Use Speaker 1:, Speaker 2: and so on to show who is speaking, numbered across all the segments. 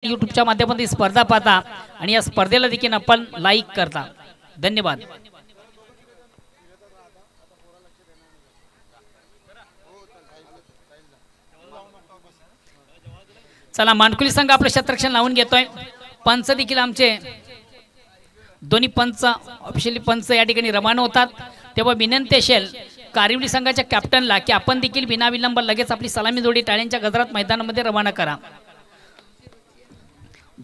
Speaker 1: यूट्यूबच्या माध्यमातून स्पर्धा पाहता आणि या स्पर्धेला देखील आपण लाईक करता। धन्यवाद। चला मानकुली संघ आपलं क्षेत्ररक्षण लावून घेतोय। पंच देखील आमचे दोन्ही पंच ऑफिशियली पंच या ठिकाणी रवाना होतात, तेव्हा विनंती असेल कारिवली संघाच्या कॅप्टनला की आपण देखील बिना विलंब लगेच आपली सलामी जोडी टाळ्यांच्या गजरात मैदानामध्ये रवाना करा।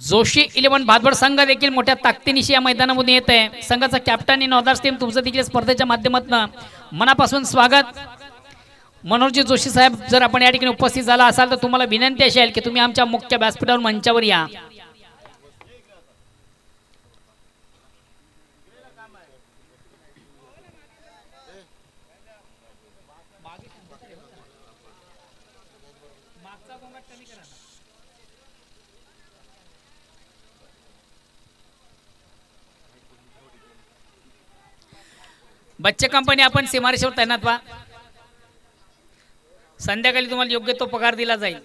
Speaker 1: जोशी 11 भादवड संघ देखील मोठ्या ताकदीनिशी या मैदानामध्ये येत आहे। संघाचा कॅप्टन इन ऑदर्स टीम तुमचं देखील स्पर्धेच्या माध्यमातून मनापासून स्वागत। मनोहरजी जोशी साहेब जर आपण या ठिकाणी उपस्थित झाला असाल तर तुम्हाला विनंती असेल की तुम्ही आमच्या मुख्य व्यासपीठावर मंचावर या। बच्चे कंपनी आपण सीमारेषेवर तैनात व्हा। संध्याकाळी तुम्हाला योग्य तो पगार दिला जाईल।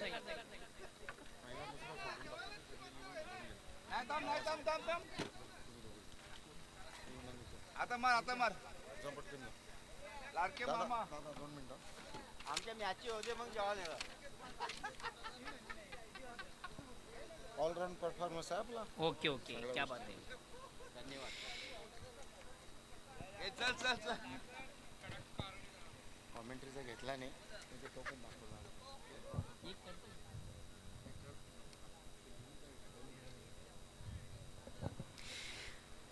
Speaker 2: आता मार लाडके मामा आमच्या मॅची होते मग जेव्हा ऑलराउंड परफॉर्मन्स आहे आपला।
Speaker 1: ओके ओके क्या बात आहे,
Speaker 2: धन्यवाद। चल चल चल कमेंट्रीचा घेतला नाही तो पण दाखवला।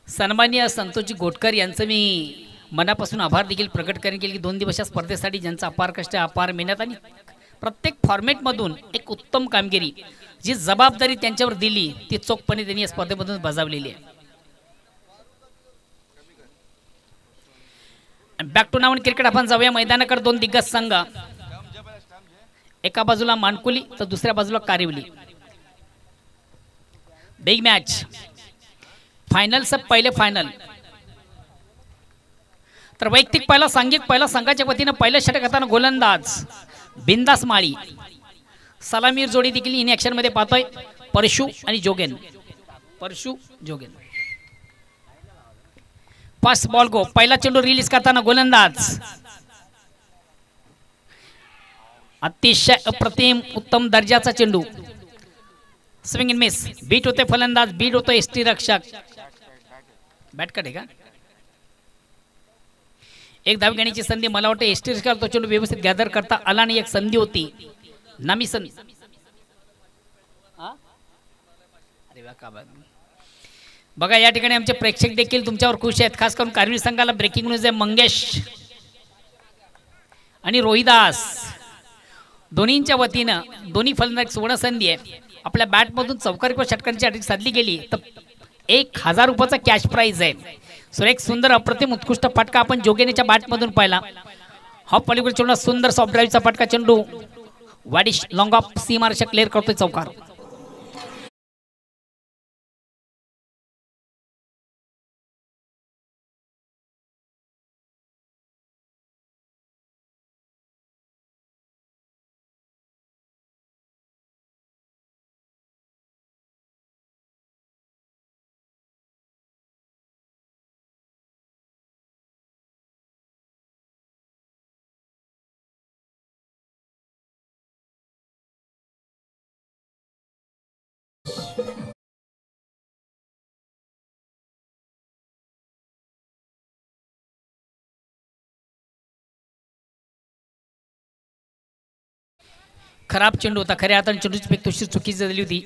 Speaker 1: सन्माननीय संतोषजी गोटकर यांचं मी मनापासून आभार देखील प्रकट करेन की 2 दिवसाच्या स्पर्धेसाठी ज्यांचा अपार कष्ट अपार मेहनत आणि प्रत्येक फॉर्मॅटमधून एक उत्तम कामगिरी जी जबाबदारी त्यांच्यावर दिली ती चोखपणे त्यांनी या स्पर्धेमधून बजावलेली आहे। बॅक टू नावन क्रिकेट आपण जाऊया मैदानाकडे। 2 दिग्गज संघ, एका बाजूला मानकुली तर दुसऱ्या बाजूला कारिवली। बिग मॅच फायनल सब पहिले फायनल तर वैयक्तिक पहिला सांघिक पहिला संघाच्या वतीने पहिल्या षटक हाताने गोलंदाज बिंदास माळी सलामीर जोडी देखील इन ऍक्शन मध्ये पाहतोय। परशु आणि जोगेन, परशु जोगेन पास बॉल गो पहिला चेंडू रिलीज करताना गोलंदाज अतिशय अप्रतिम उत्तम दर्जाचा चेंडू स्विंग इन मिस बीट होते फलंदाज बीट होतो एसटी रक्षक बॅट कट आहे का एक धाव घेण्याची संधी मला वाटतं एसटी रक्षक तो चेंडू व्यवस्थित गॅदर करता आला आणि एक संधी होती नामी संधी। अरे वा का बघा या ठिकाणी आमचे प्रेक्षक देखील तुमच्यावर खुश आहेत। खास करून कारिवली संघाला ब्रेकिंग न्यूज आहे मंगेश आणि रोहिदास दोन्हींच्या वतीनं दोन्ही फलंदाज सुवर्ण संधी आहे। आपल्या बॅटमधून चौकारी व षटकांची अटक साधली गेली तर 1000 रुपयाचा कॅश प्राइज आहे। सो एक सुंदर अप्रतिम उत्कृष्ट फटका आपण जोगेनेच्या बॅटमधून पाहिला। हा पलीकडे चेंडू सुंदर सॉफ्ट ड्राईव्हचा फटका चेंडू वाडिश लॉंग ऑफ सीमारेषा क्लिअर करतोय चौकार। खराब चेंडू होता, खऱ्या हाताने चेंडूची फेक तुशी चुकीची झाली होती।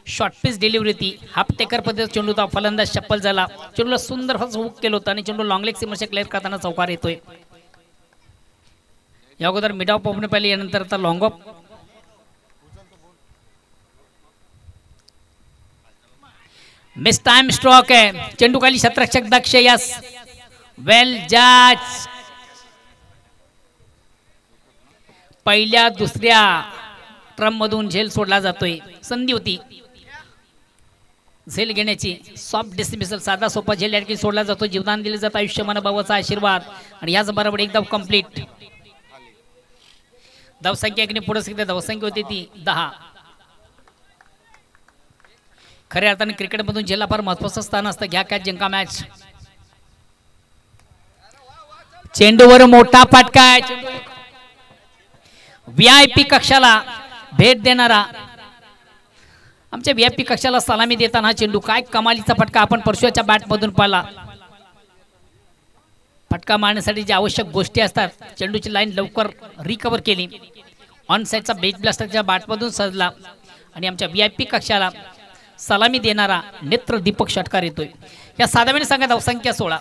Speaker 1: शॉर्ट पिच डिलिव्हरी होती, हाफ टेकर पद्धतीचा चेंडू होता, फलंदाज चप्पल झाला, चेंडूला सुंदर हुक केलं होतं आणि चेंडू लॉंग लेग सीमरच्या क्लिअर करताना चौकार येतोय। या अगोदर मिड ऑफ ओपन पाहिले यानंतर आता long of miss time stroke आहे चेंडू खाली क्षेत्ररक्षक दक्ष यस वेल जज पहिल्या दुसऱ्या ट्रम मधून झेल सोडला जातोय। संधी होती झेल घेण्याची सॉफ्ट डिसमिसल साधा सोपा झेल या ठिकाणी सोडला जातो। जीवदान दिले जातं आयुष्यमान भावाचा आशीर्वाद आणि याच बरोबर एकदम कंप्लीट धावसंख्या पुढे धावसंख्या होती ती 10। खऱ्या अर्थाने क्रिकेटमधून ज्याला फार महत्त्वाचं स्थान असतं. घ्या कॅच जिंका मॅच. चेंडूवर मोठा फटका आहे. VIP कक्षाला भेट देणारा, आमच्या VIP कक्षाला सलामी देताना चेंडू काय कमालीचा फटका आपण परशुराच्या बॅटमधून पाहिला. फटका मारण्यासाठी जे आवश्यक गोष्टी असतात, चेंडूची लाईन लवकर रिकव्हर केली, ऑन साईडचा बेस ब्लास्टरच्या बॅटमधून सजला आणि आमच्या VIP कक्षाला सलामी देणारा नेत्र दीपक षटकार येतोय. या साधारण संघ धावसंख्या 16.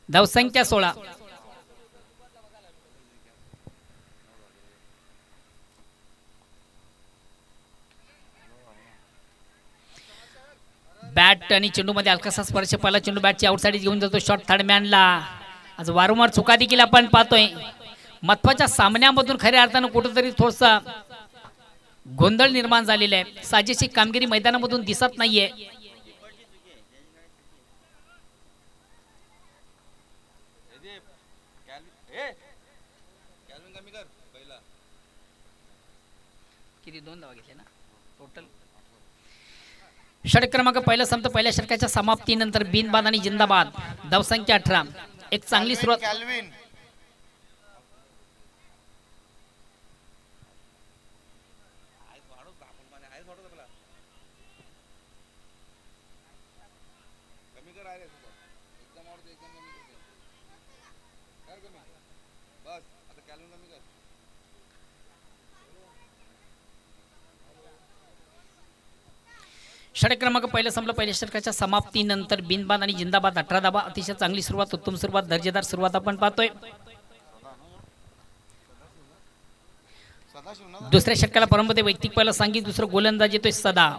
Speaker 1: धावसंख्या 16. बॅट आणि चेंडू मध्ये हलकासा स्पर्श पाहिला. चेंडू बॅटची आउटसाइड घेऊन जातो शॉट थर्ड मॅनला. आज वारंवार चुका देखील आपण पाहतोय. महत्वाच्या सामन्यामधून खऱ्या अर्थानं कुठेतरी थोडासा गोंधळ निर्माण झालेला आहे. साजेशी कामगिरी मैदानामधून दिसत नाहीये. किती 2 धावा घेतले ना टोटल. षटक क्रमांक पहिला संपतो. पहिल्या षटकाच्या समाप्तीनंतर बिनबाद आणि जिंदाबाद. धावसंख्या 18. एक चांगली सुरुवात. षटक क्रमांक पहिलं संपलं. पहिल्या षटकाच्या समाप्तीनंतर बिनबाद आणि जिंदाबाद 18 धावा. अतिशय चांगली सुरुवात, उत्तम सुरुवात, दर्जेदार सुरुवात आपण पाहतोय. दुसऱ्या षटकाला परंपरे वैयक्तिक पहिला सांगित, दुसरं गोलंदाज येतोय सदा.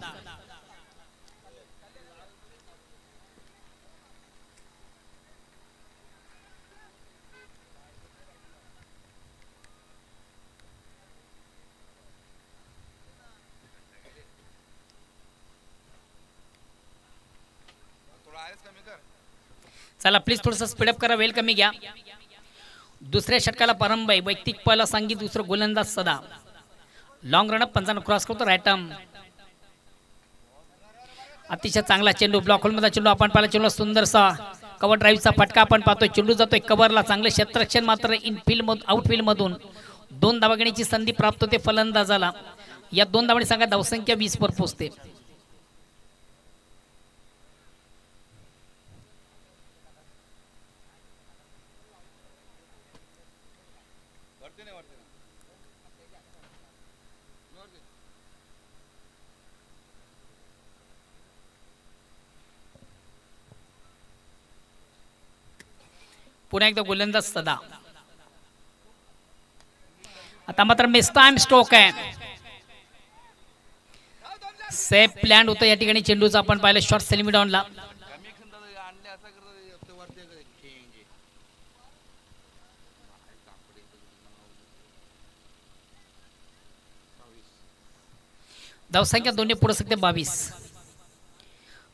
Speaker 1: चला प्लीज थोडंसं स्पीडअप करा, वेळ कमी घ्या. दुसऱ्या षटकाला प्रारंभ आहे. वैयक्तिक पहिला सांगित, दुसरं गोलंदाज सदा. लॉंग रन अप 55 क्रॉस करतो राईट आर्म. अतिशय चांगला चेंडू ब्लॉक होलमध्ये चेंडू आपण पाहिला. चेंडू सुंदरसा कव्हर ड्राईव्हचा फटका आपण पाहतोय. चेंडू जातोय कव्हरला. चांगले क्षेत्ररक्षण मात्र इनफिल्ड मधून आउटफिल्ड मधून 2 धावा घेण्याची संधी प्राप्त होते फलंदाजाला. या 2 धावांनी सांगा धावसंख्या 20 वर पोहोचते. पुन्हा एकदा गोलंदाज सदा. आता मात्र मिस टाइम स्ट्रोक आहे. सेफ प्लॅन होतं या ठिकाणी चेंडूचा आपण पाहिलं. शॉट सेलिमी डाऊनला. धावसंख्या दोन्ही पुढे सकते 22.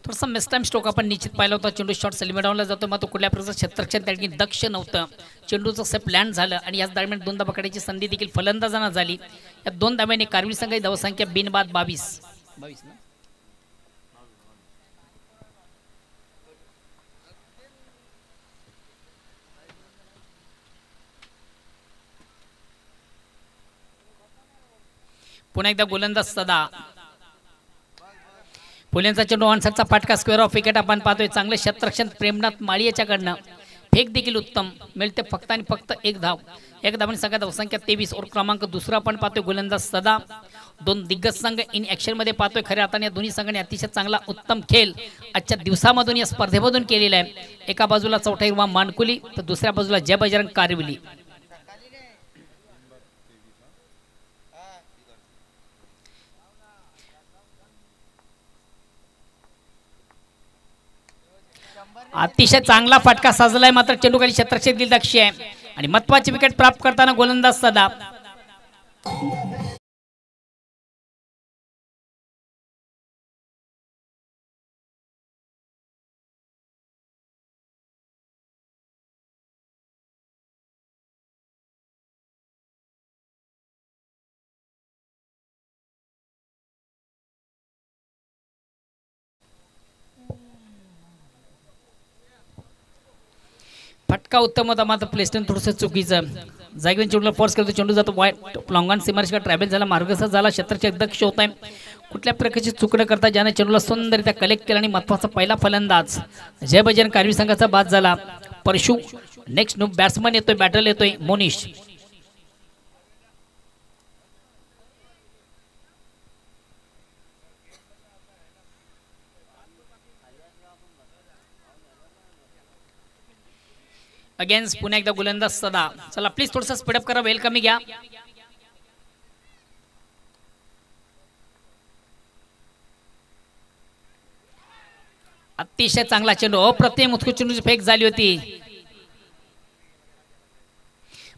Speaker 1: थोडासा मिस टाइम स्ट्रोक आपण निश्चित पाहिला होता. चेंडू शॉट सेलिमी डाऊनला जातो, मग तो कुठल्या प्रकारचं क्षेत्ररक्षण त्या ठिकाणी दक्ष नव्हतं. चेंडूचं सेफ लँड झालं आणि याच दरम्यान 2 धावा काढण्याची संधी देखील फलंदाजांना झाली. या 2 धाव्याने कारवीर संघाची धावसंख्या बिनबाद 22 ना. पुन्हा एकदा गोलंदाज सदा. पुलेंचा चेंडू ऑनसाइडचा फाटका स्क्वेअर ऑफ विकेट आपण पाहतोय. चांगले क्षेत्ररक्षण प्रेमनाथ माळी याच्याकडनं. फेक देखील उत्तम. मिळते फक्त आणि फक्त 1 धाव. 1 धावांनी सगळ्या धावसंख्या 23. और क्रमांक दुसरा आपण पाहतोय गोलंदाज सदा. 2 दिग्गज संघ इन ऍक्शन मध्ये पाहतोय. खऱ्या अर्थाने या दोन्ही संघांनी अतिशय चांगला उत्तम खेळ आजच्या दिवसामधून या स्पर्धेमधून केलेला आहे. एका बाजूला चौथा हिरवा मानकुली तर दुसऱ्या बाजूला जय बजरंग कारविली. अतिशय चांगला फटका साजलाय, मात्र चेंडू खाली क्षेत्ररक्षक दिल दक्ष आहे आणि महत्वाची विकेट प्राप्त करताना गोलंदाज सदा. फटका उत्तम होता मात्र प्लेस्टन थोडंसं चुकीचं. जागेवर चेंडूला फोर्स करतो, चेंडू जातो वाईट लॉंगॉन सीमारेषा ट्रॅव्हल झाला, मार्गस्थ झाला, क्षेत्राचे अध्यक्ष होत आहे. कुठल्या प्रकारची चूक न करता ज्याने चेंडूला सुंदररित्या कलेक्ट केला आणि महत्वाचा पहिला फलंदाज जय बजरंग कारवी संघाचा बाद झाला. परशु नेक्स्ट नो बॅट्समन येतोय, बॅटल येतोय मोनिश. अगेन्स्ट पुन्हा एकदा गोलंदाज सदा. चला प्लीज थोडंसं स्पीडअप करा, वेल कमी घ्या. अतिशय चांगला चेंडू, अप्रतिम उत्कृष्ट चेंडूची फेक झाली होती.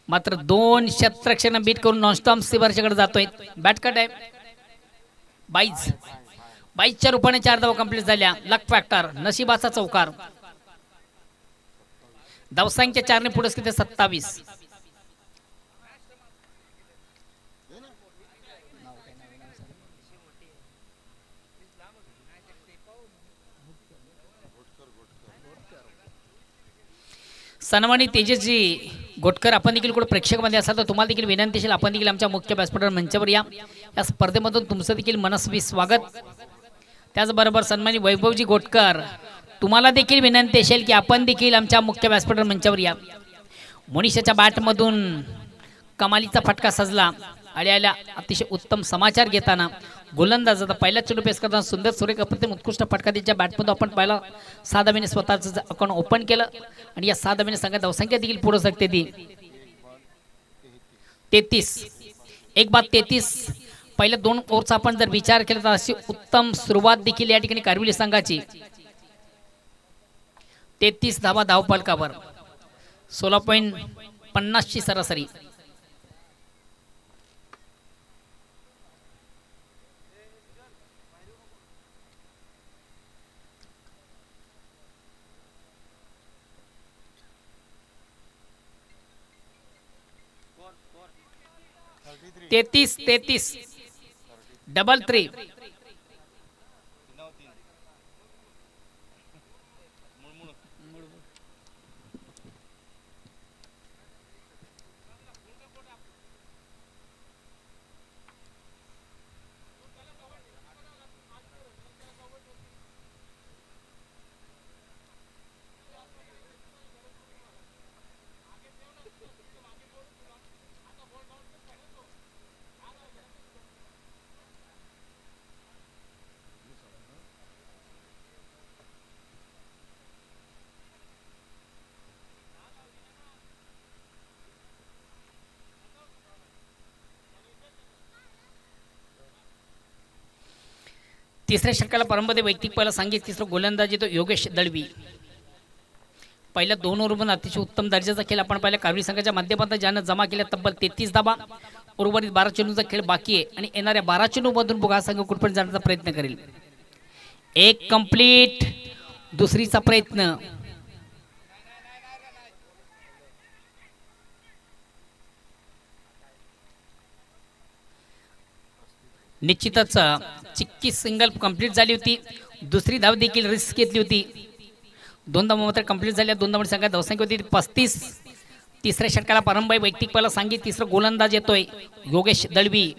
Speaker 1: मात्र 2 क्षेत्ररक्षण बीट करून नॉनस्टॉप सीमारेषेकडे जातोय. बॅट कट आहे. 22च्या रूपाने 4 धावा कंप्लीट झाल्या. लक फॅक्टर, नशिबाचा चौकार. धावसंख्या 4 ने पुढे 27. सन्मानित तेजस्वी गोटकर, आपण देखील कुठे प्रेक्षकामध्ये असाल तर तुम्हाला देखील विनंती असेल, आपण देखील आमच्या मुख्य व्यासपीठावर मंचावर या. या स्पर्धेमधून तुमचं देखील मनस्वी स्वागत. त्याचबरोबर सन्मानित वैभवजी गोटकर, तुम्हाला देखील विनंती असेल की आपण देखील आमच्या मुख्य व्यासपीठावर मंचावर या. मोनिशाच्या बॅटमधून कमालीचा फटका सजला. आल्या अतिशय उत्तम समाचार घेताना गोलंदाज आता पहिला चेंडू पेस करताना सुंदर सुरेख अप्रतिम उत्कृष्ट फटका त्याच्या बॅटमधून आपण पहिला 6 धावेने स्वतःचं अकाउंट ओपन केलं आणि या 6 धावेने संघात धावसंख्या देखील पुढे सकते ती 33. 1-33. पहिल्या 2 ओव्हरचा आपण जर विचार केला तर अशी उत्तम सुरुवात देखील या ठिकाणी कारविली संघाची. 33 धावा धावफलकावर, 16.50 ची सरासरी. तेतीस 3-3. तिसऱ्या षटकाला प्रारंभामध्ये वैयक्तिक पहिला सांगितलं. तिसरा गोलंदाजी तो योगेश दळवी. पहिल्या 2 ओव्हरमध्ये अतिशय उत्तम दर्जाचा खेळ आपण पाहिला कारवी संघाच्या माध्यमातून, ज्यानं जमा केल्या तब्बल 33 धावा. उर्वरित 12 चेंडूचा खेळ बाकी आहे आणि येणाऱ्या 12 चेंडूमधून बघा संघ कुठपर्यंत जाण्याचा प्रयत्न करेल. एक कंप्लीट, दुसरीचा प्रयत्न. निश्चितच चिक्की सिंगल कंप्लीट झाली होती. दुसरी धाव देखील रिस्क घेतली होती. 2 धावा मात्र कंप्लीट झाल्या. 2 धावांची संख्या धावसंख्या होती 35. तिसऱ्या षटकाला प्रारंभ वैयक्तिक पहिला सांगितलं. तिसरा गोलंदाज येतोय योगेश दळवी.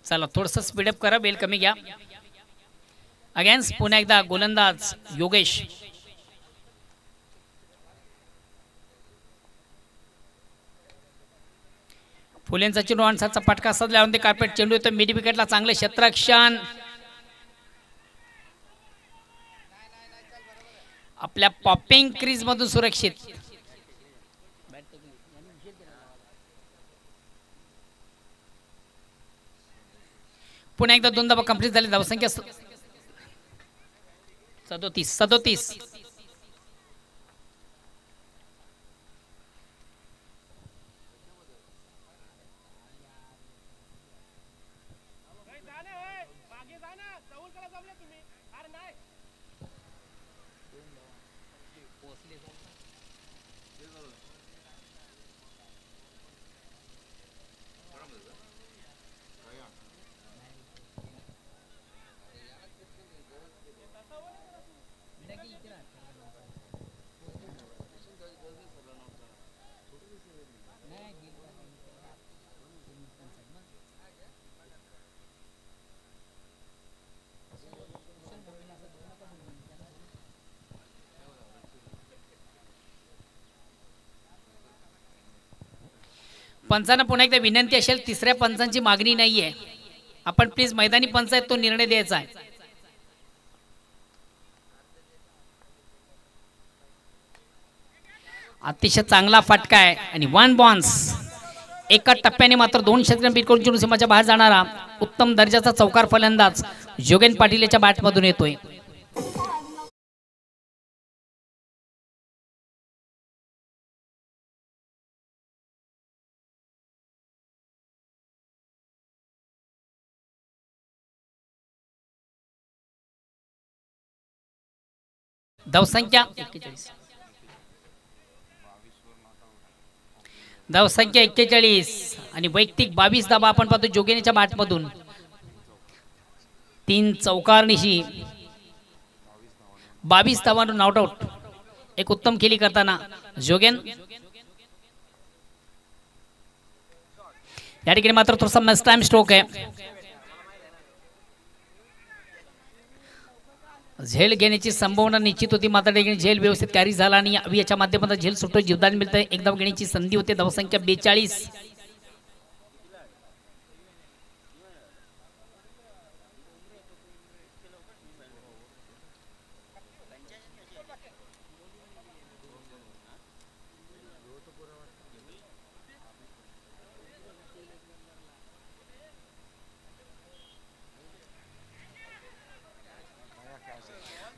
Speaker 1: चला थोडंसं स्पीडअप करा, बेल कमी घ्या. अगेन्स्ट पुन्हा एकदा गोलंदाज योगेश. फुलेंचा चेंडू अणसाचा फटका सजला. कार्पेट चेंडू येतो मिड विकेटला. चांगले क्षेत्ररक्षण आपल्या पॉपिंग क्रीज मधून सुरक्षित. पुन्हा एकदा 2 धावा कंप्लीट झाली. धावसंख्या 37. पंचांना पुन्हा एकदा विनंती असेल, तिसऱ्या पंचांची मागणी नाहीये, आपण प्लीज मैदानी पंच आहेत तो निर्णय द्यायचा आहे. अतिशय चांगला फटका आहे आणि वन बॉन्स एका टप्प्याने मात्र 2 षटकांनी बीट करून चेंडू सीमाच्या बाहेर जाणारा उत्तम दर्जाचा चौकार फलंदाज जोगेन पाटील याच्या बॅटमधून येतोय. धावसंख्या 41 आणि वैयक्तिक 22 धावा आपण पाहतो जोगेनच्या बॅटमधून. 3 चौकारनिशी 22 धावांवरून नॉट आउट. एक उत्तम खेळी करताना जोगेन या ठिकाणी मात्र थोडासा मिस टाइम स्ट्रोक आहे. झेल घेण्याची संभावना निश्चित होती, मात्र झेल व्यवस्थित कॅरी झाला आणि याच्या माध्यमातून झेल सुटतो, जीवदान मिळतं. एक धाव घेण्याची संधी होते. धावसंख्या 42.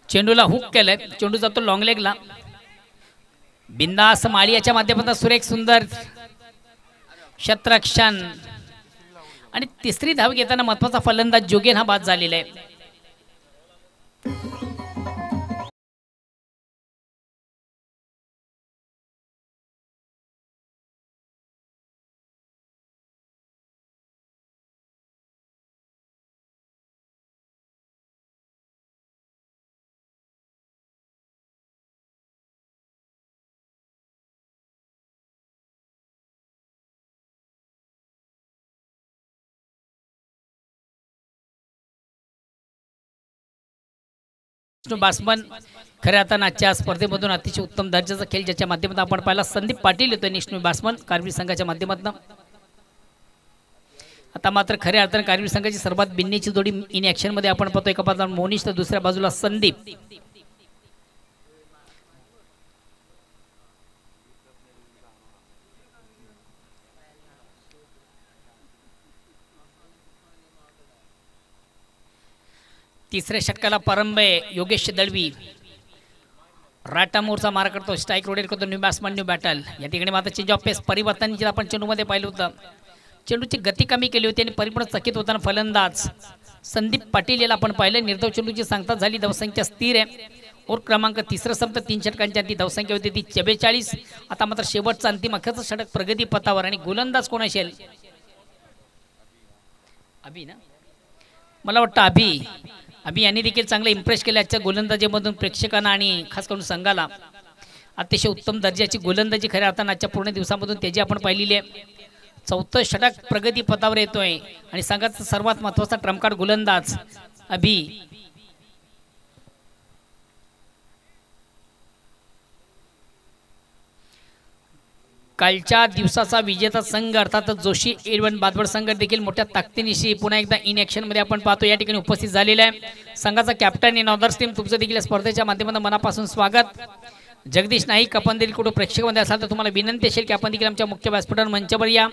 Speaker 1: चेंडूला हुक केलंय, चेंडू जातो लॉंग लेगला. बिंदास माळी याच्या माध्यमातून सुरेख सुंदर शतरक्षण आणि तिसरी धाव घेताना महत्वाचा फलंदाज जोगेन हा बाद झालेला आहे. बासमन खऱ्या अर्थानं आजच्या स्पर्धेमधून अतिशय उत्तम दर्जाचा खेळ ज्याच्या माध्यमातून आपण पाहिला. संदीप पाटील येतोय निष्णू बासमन कारवीर संघाच्या माध्यमातून. आता मात्र खऱ्या अर्थानं कारवीर संघाची सर्वात भिन्नीची जोडी इन ऍक्शन मध्ये आपण पाहतो. एका बाजूला मोनिश तर दुसऱ्या बाजूला संदीप. तिसऱ्या षटकाला प्रारंभ आहे. योगेश दळवी राटा मोरचा मारा करतो, स्ट्राईक रोटेट करतो. New batsman new battle. या ठिकाणी मात्र चेंज ऑफ पेस परिवर्तन जे आपण चेंडूमध्ये पाहिलं होतं, चेंडूची गती कमी केली होती आणि परिपूर्ण चकित होताना फलंदाज संदीप पाटील याला आपण पाहिलं. निर्धाव चेंडूची सांगता झाली. धावसंख्या स्थिर आहे. ओव्हर क्रमांक तिसरं संपत 3 षटकांची ती धावसंख्या होती ती 44. आता मात्र शेवटचा अंतिम अखेरचं षटक प्रगती पथावर आणि गोलंदाज कोण असेल? अभि ना, मला वाटतं अभि यांनी देखील चांगलं इम्प्रेस केलं आजच्या गोलंदाजीमधून प्रेक्षकांना आणि खास करून संघाला. अतिशय उत्तम दर्जाची गोलंदाजी खऱ्या अर्थानं आजच्या पूर्ण दिवसामधून त्याची आपण पाहिलेली आहे. 4थं षटक प्रगती पथावर येतोय आणि संघाचा सर्वात महत्त्वाचा ट्रम्पकार्ड गोलंदाज अभि. कालच्या दिवसाचा विजेता संघ अर्थातच जोशी इलेव्हन बादवड संघ देखील मोठ्या ताकदीनिशी पुन्हा एकदा इन ऍक्शन मध्ये आपण पाहतो या ठिकाणी उपस्थित झालेला आहे. संघाचा कॅप्टन इन ऑदर्स टीम तुमचं देखील स्पर्धेच्या माध्यमातून मनापासून स्वागत. जगदीश नाईक आपण देखील कुठे प्रेक्षकांमध्ये असाल तर तुम्हाला विनंती असेल की आपण देखील आमच्या मुख्य व्यासपीठावर मंचावर या.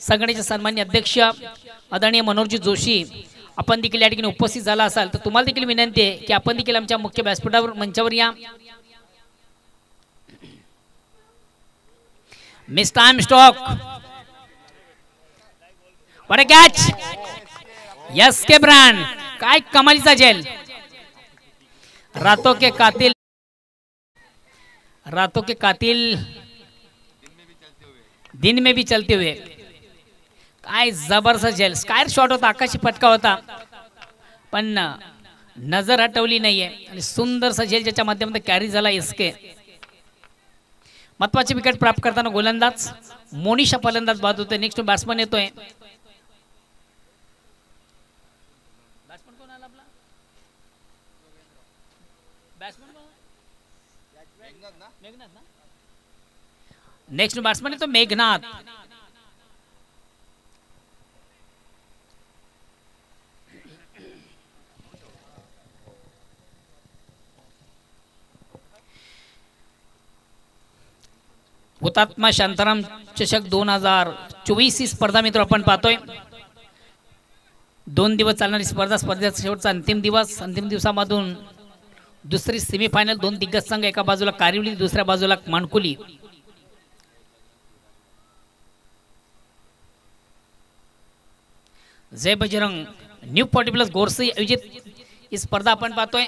Speaker 1: संघटनेचे सन्माननीय अध्यक्ष आदरणीय मनोहरजी जोशी आपण देखील या ठिकाणी उपस्थित झाला असाल तर तुम्हाला देखील विनंती आहे की आपण देखील आमच्या मुख्य व्यासपीठावर मंचावर या. Miss time stock. What a catch. Yes K brand. काय कमालीचा झेल. रातों के कातिल रातों के कातिल दिन में भी चलते हुए. काय जबरदस्त झेल. स्कायर शॉट होता, आकाशी फटका होता, पण नजर हटवली नाहीये आणि सुंदरसा झेल ज्याच्या माध्यमातून कॅरी झाला एसके. महत्वाची विकेट प्राप्त करताना गोलंदाज मोनिशा फलंदाज बाद होते. नेक्स्ट बॅट्समन येतोय. बॅट्समन कोण आला आपला? बॅट्समन मेघनाथ ना. नेक्स्ट बॅट्समन येतो मेघनाथ. हुतात्मा शांताराम चषक 2024 ही स्पर्धा मित्र आपण पाहतोय. 2 दिवस चालणारी स्पर्धेचा शेवटचा अंतिम दिवस. अंतिम दिवसामधून दुसरी सेमीफायनल. 2 दिग्गज संघ, एका बाजूला कारिवली, दुसऱ्या बाजूला माणकुली. जय बजरंग न्यू 40+ गोरसे आयोजित ही स्पर्धा आपण पाहतोय.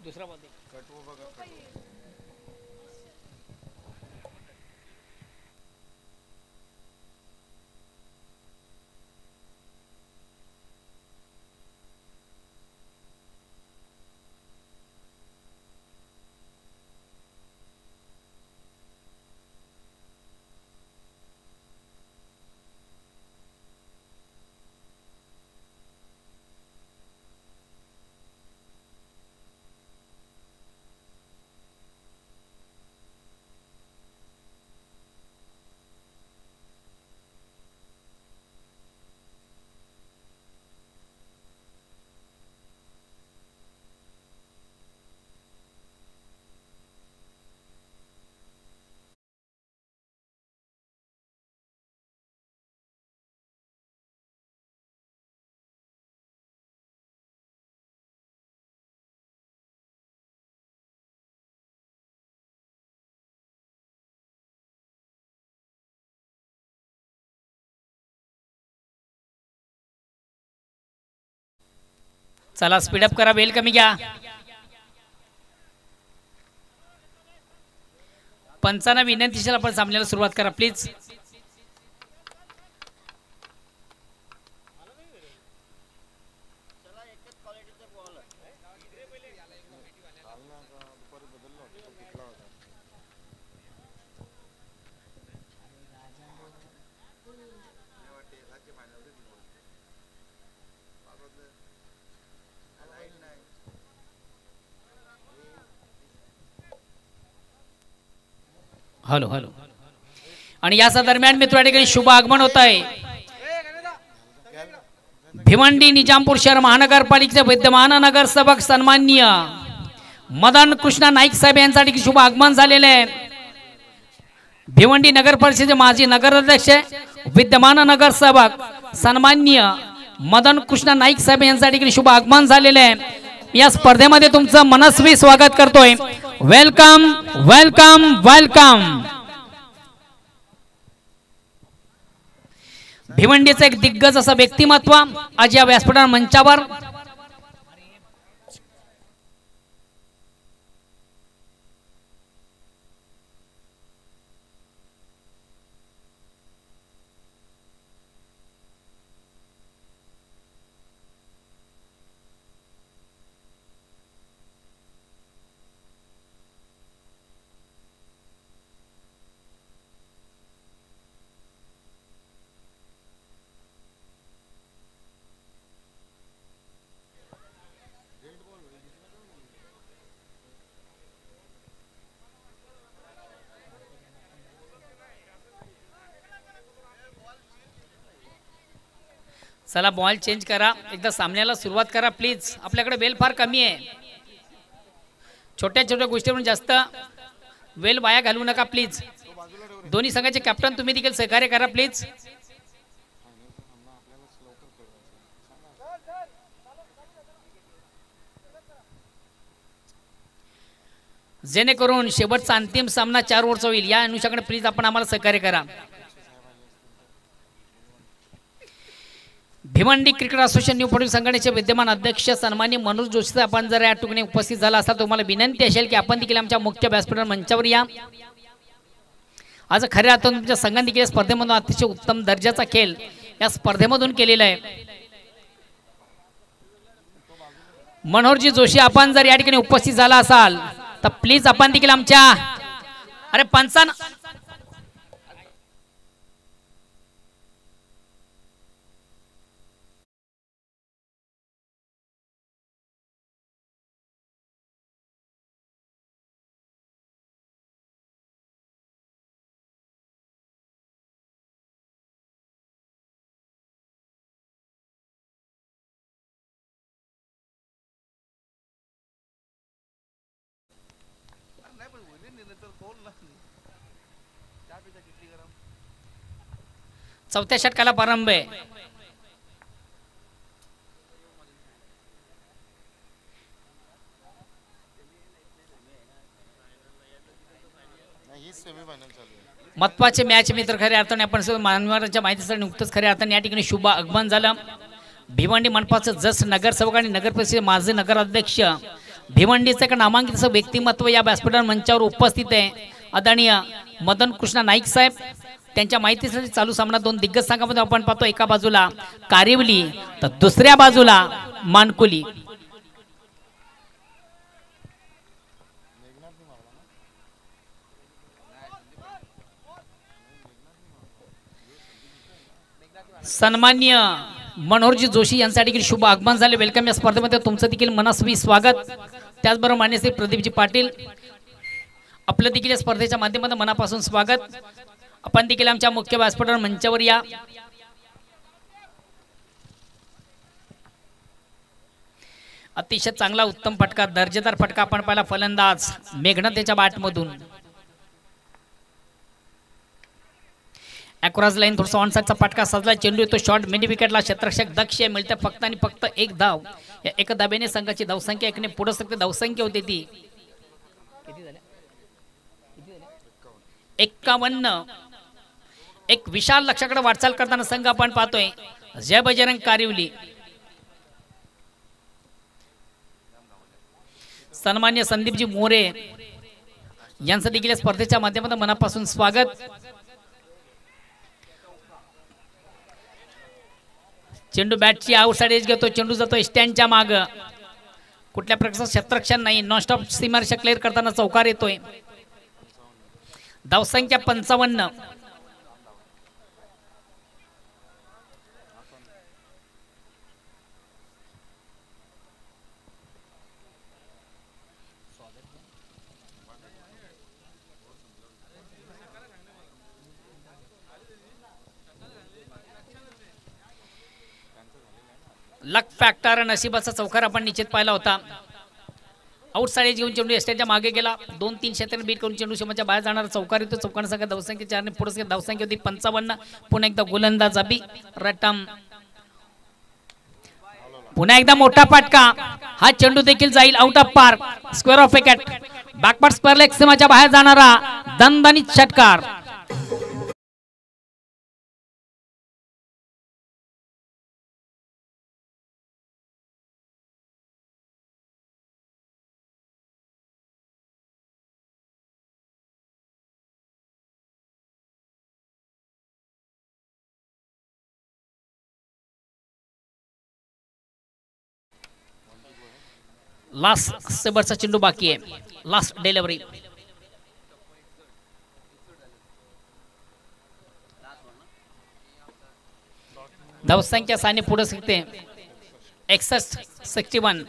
Speaker 1: दुसरा बॉल दे. चला स्पीडअप करा, वेल कमी घ्या. पंचांना विनंती आपण सामन्याला सुरुवात करा प्लीज. Hello hello. आणि याच दरम्यान मित्र ठिकाणी शुभ आगमन होत आहे. भिवंडी निजामपूर शहर महानगरपालिकेचे विद्यमान नगरसेवक सन्माननीय मदन कृष्णा नाईक साहेब यांसाठी शुभ आगमन झालेले आहे. भिवंडी नगर परिषदेचे माजी नगराध्यक्ष विद्यमान नगरसेवक सन्माननीय मदन कृष्णा नाईक साहेब यांसाठी शुभ आगमन झालेले आहे. या स्पर्धेमध्ये तुमचं मनस्वी स्वागत करतोय. Welcome welcome welcome. भिवंडीचं एक दिग्गज असं व्यक्तिमत्व आज या व्यासपीठावर मंचावर. चला बॉल चेंज करा, एकदा सामन्याला सुरुवात करा प्लीज. आपल्याकडे वेळ फार कमी आहे. छोट्या छोट्या गोष्टीवरून जास्त वेळ वाया घालवू नका प्लीज. दोन्ही संघाचे कॅप्टन तुम्ही देखील सहकार्य करा प्लीज. जेणेकरून शेवटचा अंतिम सामना 4 ओव्हरचा होईल. या अनुषंगाने प्लीज आपण आम्हाला सहकार्य करा. भिवंडी क्रिकेट असोसिएशन न्यू पडून संघटनेचे विद्यमान अध्यक्ष सन्माननीय मनोज जोशी, आपण जर या ठिकाणी उपस्थित झाला असता तुम्हाला विनंती असेल की आपण देखील आमच्या मुख्य व्यासपीठावर मंचावर या. आज खऱ्या अर्थाने तुमच्या संघाने देखील स्पर्धेमधून अतिशय उत्तम दर्जाचा खेळ या स्पर्धेमधून केलेला आहे. मनोहरजी जोशी, आपण जर या ठिकाणी उपस्थित झाला असाल तर प्लीज आपण देखील आमच्या अरे पंचान
Speaker 2: नाही पण होईल नाही तर कोण नाही त्यापेक्षा किती गरम.
Speaker 1: चौथ्या षटकाला प्रारंभ आहे.
Speaker 2: नाही ही सेमीफायनल चालू आहे.
Speaker 1: महत्वाचे मॅच मित्र खऱ्या अर्थाने आपण सर्व मान्यवरांच्या माहितीसाठी नुकतंच खऱ्या अर्थाने या ठिकाणी शुभ आगमन झालं. भिवंडी मनपाचं जस नगरसेवक आणि नगर परिषद माजी नगराध्यक्ष भिवंडीचं एक नामांकित असं व्यक्तिमत्व या व्यासपीठावर मंचावर उपस्थित आहे. आदरणीय मदन कृष्ण नाईक साहेब, त्यांच्या माहितीसाठी चालू सामना 2 दिग्गज संघामध्ये आपण पाहतो. एका बाजूला कारिवली तर दुसऱ्या बाजूला मानकुली. सन्मान्य मनोहरजी जोशी यांसाठी देखील शुभ आगमन झाले. वेलकम या स्पर्धेमध्ये तुमचं देखील मनस्वी स्वागत. त्याचबरोबर मान्य श्री प्रदीपजी पाटील, आपलं देखील या स्पर्धेच्या माध्यमातून मनापासून स्वागत. आपण देखील आमच्या मुख्य व्यासपीठावर मंचावर या. अतिशय चांगला उत्तम फटका, दर्जेदार फटका आपण पाहिला. फलंदाज मेघना त्याच्या बॅटमधून अक्रॉस लाईन थोडासा ऑनसाइडचा फटका सजला. चेंडू येतो शॉर्ट मिनी विकेटला. क्षेत्ररक्षक दक्ष मिळते फक्त आणि फक्त 1 धाव. या एका धाब्याने संघाची धावसंख्या 1 ने पुढे सकते. धावसंख्या होती ती 51. एक विशाल लक्ष्याकडे वाटचाल करताना संघ आपण पाहतोय. जय बजरंग कारिवली. सन्मान्य संदीपजी मोरे यांचं देखील स्पर्धेच्या माध्यमातून मनापासून स्वागत. चेंडू बॅटची आउटसाइड एज घेतो. चेंडू जातो स्टँडच्या माग. कुठल्या प्रकारचं क्षेत्ररक्षण नाही. नॉनस्टॉप सीमारेषा क्लिअर करताना चौकार येतोय. धावसंख्या 55. लक फॅक्टर नशिबाचा चौकार आपण निश्चित पाहिला होता. आउटसाइड घेऊन चेंडू एस्टेटच्या मागे गेला. 2-3 क्षेत्राने बीट करून चेंडू सीमाच्या बाहेर जाणारा चौकार येतो. चौकार संख्या धावसंख्या 4 ने पुढे धावसंख्या होती 55. पुन्हा एकदा गोलंदाज अबी रटम. पुन्हा एकदा मोठा फटका. हा चेंडू देखील जाईल out of park. Square of wicket. Backward square leg सीमाच्या बाहेर जाणारा दणदणीत षटकार. लास्ट सेबरचा चेंडू बाकी आहे. Last delivery. धावसंख्या 6 ने पुढे सकते. 61.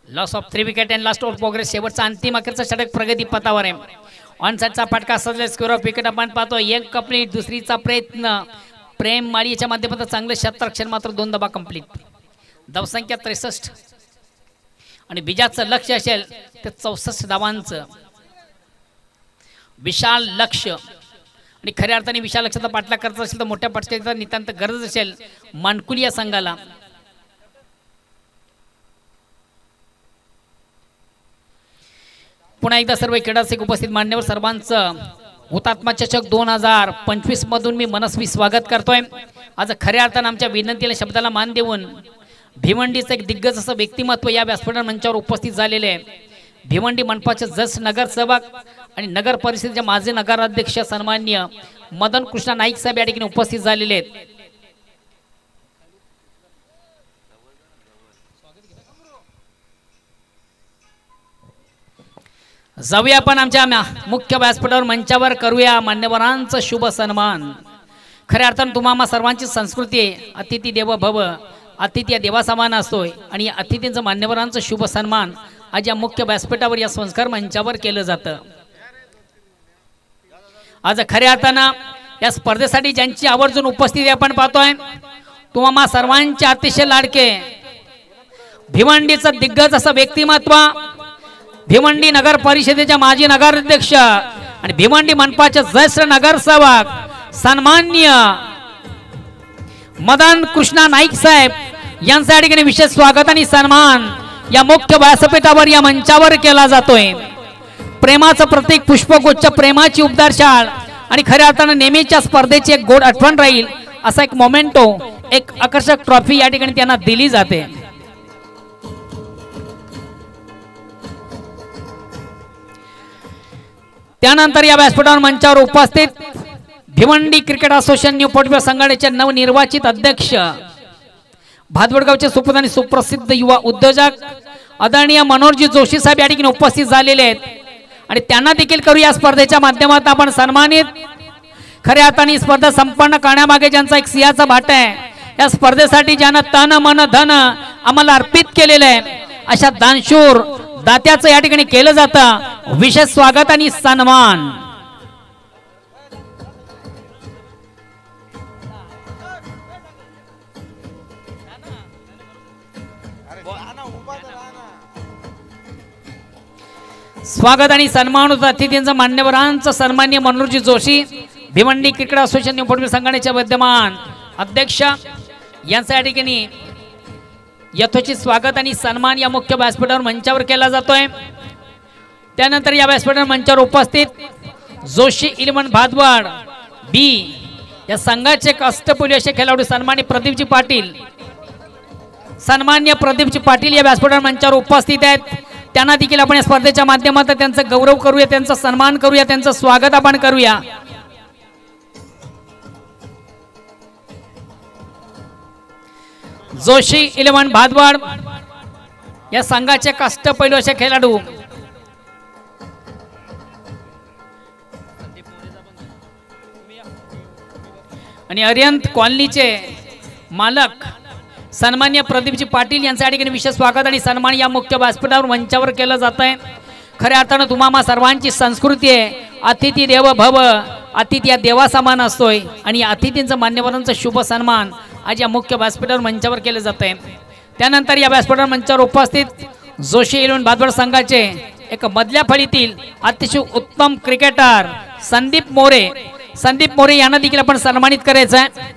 Speaker 1: Loss of 3 wicket and last over progress. शेवटचा अंतिम अखेरचा षटक प्रगती पथावर आहे. ऑन साइडचा फटका सजला. स्क्वेअर ऑफ विकेट आपण पाहतो. एक कंप्लीट. दुसरीचा प्रयत्न प्रेम माळी याच्या माध्यमातून चांगले क्षेत्ररक्षण मात्र 2 धावा कंप्लीट. धावसंख्या 63 आणि बिजाचं लक्ष असेल ते 64 धावांचं विशाल लक्ष. आणि खऱ्या अर्थाने विशाल लक्षाचा पाठलाग करत असेल तर मोठ्या पटकाचा नितांत गरज असेल मानकुली या संघाला. पुन्हा एकदा सर्व क्रीडारसिक उपस्थित मान्यवर सर्वांचं हुतात्मा चषक 2025 मधून मी मनस्वी स्वागत करतोय. आज खऱ्या अर्थानं आमच्या विनंतीला शब्दाला मान देऊन भिवंडीचं एक दिग्गज असं व्यक्तिमत्व या व्यासपीठ मंचावर उपस्थित झालेले आहे. भिवंडी मनपाचे जस नगरसेवक आणि नगर परिषदेचे माजी नगराध्यक्ष सन्मान्य मदन कृष्ण नाईक साहेब या ठिकाणी उपस्थित झालेले आहेत. जाऊया आपण आमच्या मुख्य व्यासपीठावर मंचावर करूया मान्यवरांचा शुभ सन्मान. खऱ्या अर्थानं तुम्हा सर्वांची संस्कृती आहे अतिथी देव भव, अतिथी या देवासमान असतोय आणि या अतिथींचं मान्यवरांचं शुभ सन्मान आज या मुख्य व्यासपीठावर या संस्कार मंचावर केलं जातं. आज खऱ्या अर्थानं या स्पर्धेसाठी ज्यांची आवर्जून उपस्थिती आपण पाहतोय तुम्हा सर्वांचे अतिशय लाडके भिवंडीचं दिग्गज असं व्यक्तिमत्व, भिवंडी नगर परिषदेच्या माजी नगराध्यक्ष आणि भिवंडी मनपाचे ज्येष्ठ नगरसेवक सन्मान्य मदन कृष्णा नाईक साहेब यांच्या ठिकाणी विशेष स्वागत आणि सन्मान या मुख्य व्यासपीठावर या मंचावर केला जातोय. प्रेमाचं प्रतीक पुष्पगुच्छ, प्रेमाची उबदार शाळ आणि खऱ्या अर्थानं नेहमीच्या स्पर्धेची एक गोड आठवण राहील असा एक मोमेंटो, एक आकर्षक ट्रॉफी या ठिकाणी त्यांना दिली जाते. त्यानंतर या व्यासपीठावर मंचावर उपस्थित Bhiwandi cricket association new Portwell संघटनेचे नवनिर्वाचित अध्यक्ष, भादवडगावचे सुप्रसिद्ध आणि सुप्रसिद्ध युवा उद्योजक आदरणीय मनोहरजी जोशी साहेब या ठिकाणी उपस्थित झालेले आहेत आणि त्यांना देखील करू या स्पर्धेच्या माध्यमातून आपण सन्मानित. खऱ्या अर्थाने स्पर्धा संपन्न करण्यामागे ज्यांचा एक सिंहाचा वाटा आहे, या स्पर्धेसाठी ज्यानं तन मन धन आम्हाला अर्पित केलेलं आहे अशा दानशूर दात्याचं या ठिकाणी केलं जातं विशेष स्वागत आणि सन्मान. स्वागत आणि सन्मान होता अतिथींचं मान्यवरांचं सन्मान्य Manoharji Joshi Bhiwandi cricket association new Portwell संघटनेचे विद्यमान अध्यक्ष यांच्या ठिकाणी यथोचित स्वागत आणि सन्मान या मुख्य व्यासपीठावर मंचावर केला जातोय. त्यानंतर या व्यासपीठावर मंचावर उपस्थित जोशी 11 भादवड बी या संघाचे अष्टपैलू असे खेळाडू सन्मान्य प्रदीपजी पाटील, सन्मान्य प्रदीपजी पाटील या व्यासपीठावर मंचावर उपस्थित आहेत. त्यांना देखील आपण या स्पर्धेच्या माध्यमातून त्यांचा गौरव करूया, त्यांचा सन्मान करूया, त्यांचं स्वागत आपण करूया. जोशी 11 भादवड या संघाचे अष्टपैलू असे खेळाडू आणि अरियंत कॉलनीचे मालक सन्मान्य प्रदीपजी पाटील यांच्या ठिकाणी विशेष स्वागत आणि सन्मान या मुख्य व्यासपीठावर मंचावर केलं जात आहे. खऱ्या अर्थानं तुम्हा सर्वांची संस्कृती आहे अतिथी देव भव, अतिथी या देवासमान असतोय आणि या अतिथींचं मान्यवरांचं शुभ सन्मान आज या मुख्य व्यासपीठावर मंचावर केलं जात आहे. त्यानंतर या व्यासपीठावर मंचावर उपस्थित जोशी 11 भादवड संघाचे एक मधल्या फळीतील अतिशय उत्तम क्रिकेटर संदीप मोरे यांना देखील आपण सन्मानित करायचं आहे.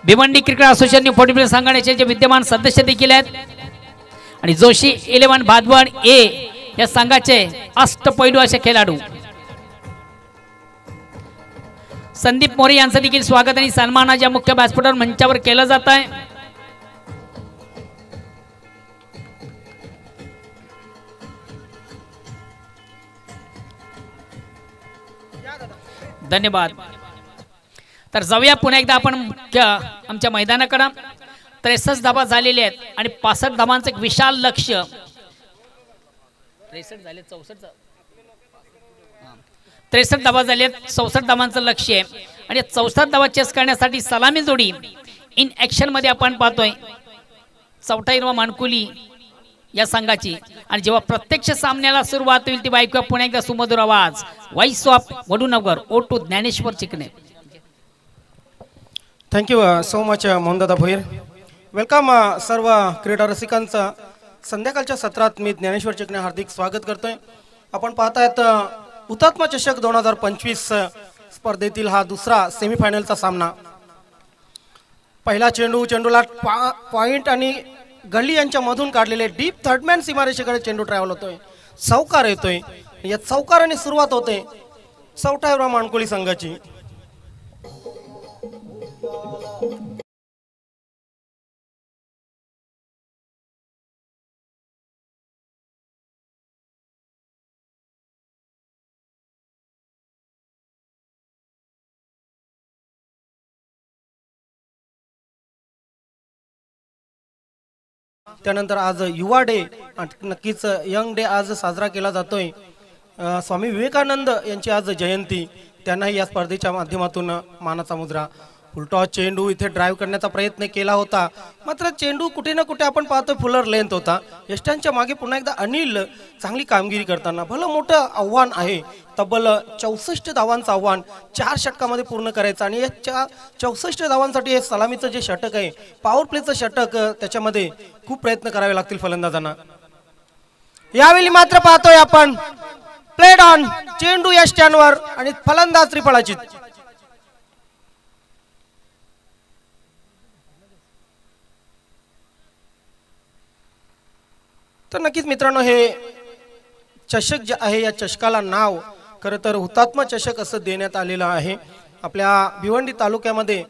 Speaker 1: Bhiwandi cricket association new Portwell संघटनेचे जे विद्यमान सदस्य देखील आहेत आणि जोशी 11 भादवड ए या संघाचे अष्टपैलू असे खेळाडू संदीप मोरे यांचं देखील स्वागत आणि सन्मान आज या मुख्य व्यासपीठावर मंचावर केलं जात आहे. धन्यवाद. तर जाऊया पुन्हा एकदा आपण आमच्या मैदानाकडे. 63 धावा झालेले आहेत आणि 65 धावांचं एक विशाल लक्ष. 63 झाले 63 धावा झाले 64 धावांचं लक्ष आहे आणि 64 धावा चेस करण्यासाठी सलामी जोडी इन ऍक्शन मध्ये आपण पाहतोय. चौथा हिरवा मानकुली या संघाची आणि जेव्हा प्रत्यक्ष सामन्याला सुरुवात होईल तेव्हा ऐकूया पुन्हा एकदा सुमधुर आवाज voice of Vadunagar O2 Dnyaneshwar Chikane.
Speaker 3: Thank you so much Mohandada Bhoir. Welcome सर्व क्रीडा रसिकांचं संध्याकाळच्या सत्रात मी ज्ञानेश्वर चिकणे हार्दिक स्वागत करतोय. आपण पाहतायत हुतात्मा चषक 2025 स्पर्धेतील हा दुसरा सेमीफायनलचा सामना. पहिला चेंडूला पॉइंट आणि गल्ली यांच्या मधून काढलेले डीप थर्डमॅन सीमारेषेकडे चेंडू ट्रॅव्हल होतोय. चौकार येतोय. या चौकाराने सुरुवात होते चौठावरा माणकोली संघाची. त्यानंतर आज युवा डे नक्कीच यंग डे आज साजरा केला जातोय. स्वामी विवेकानंद यांची आज जयंती. त्यांनाही या स्पर्धेच्या माध्यमातून मानाचा मुद्रा. फुलटॉस चेंडू इथे ड्राईव्ह करण्याचा प्रयत्न केला होता, मात्र चेंडू कुठे ना कुठे आपण पाहतो फुलर लेंथ होता. यष्टांच्या मागे पुन्हा एकदा अनिल चांगली कामगिरी करताना. भलं मोठं आव्हान आहे, तब्बल 64 धावांचं आव्हान 4 षटकामध्ये पूर्ण करायचं आणि या 64 धावांसाठी हे सलामीचं जे षटक आहे, पॉवर प्लेचं षटक, त्याच्यामध्ये खूप प्रयत्न करावे लागतील फलंदाजांना. यावेळी मात्र पाहतोय आपण प्लेड ऑन चेंडू यष्ट्यांवर आणि फलंदाज त्रिफळाची. तर नक्कीच मित्रांनो, हे चषक जे आहे या चषकाला नाव खरं तर हुतात्मा चषक असं देण्यात आलेलं आहे. आपल्या भिवंडी तालुक्यामध्ये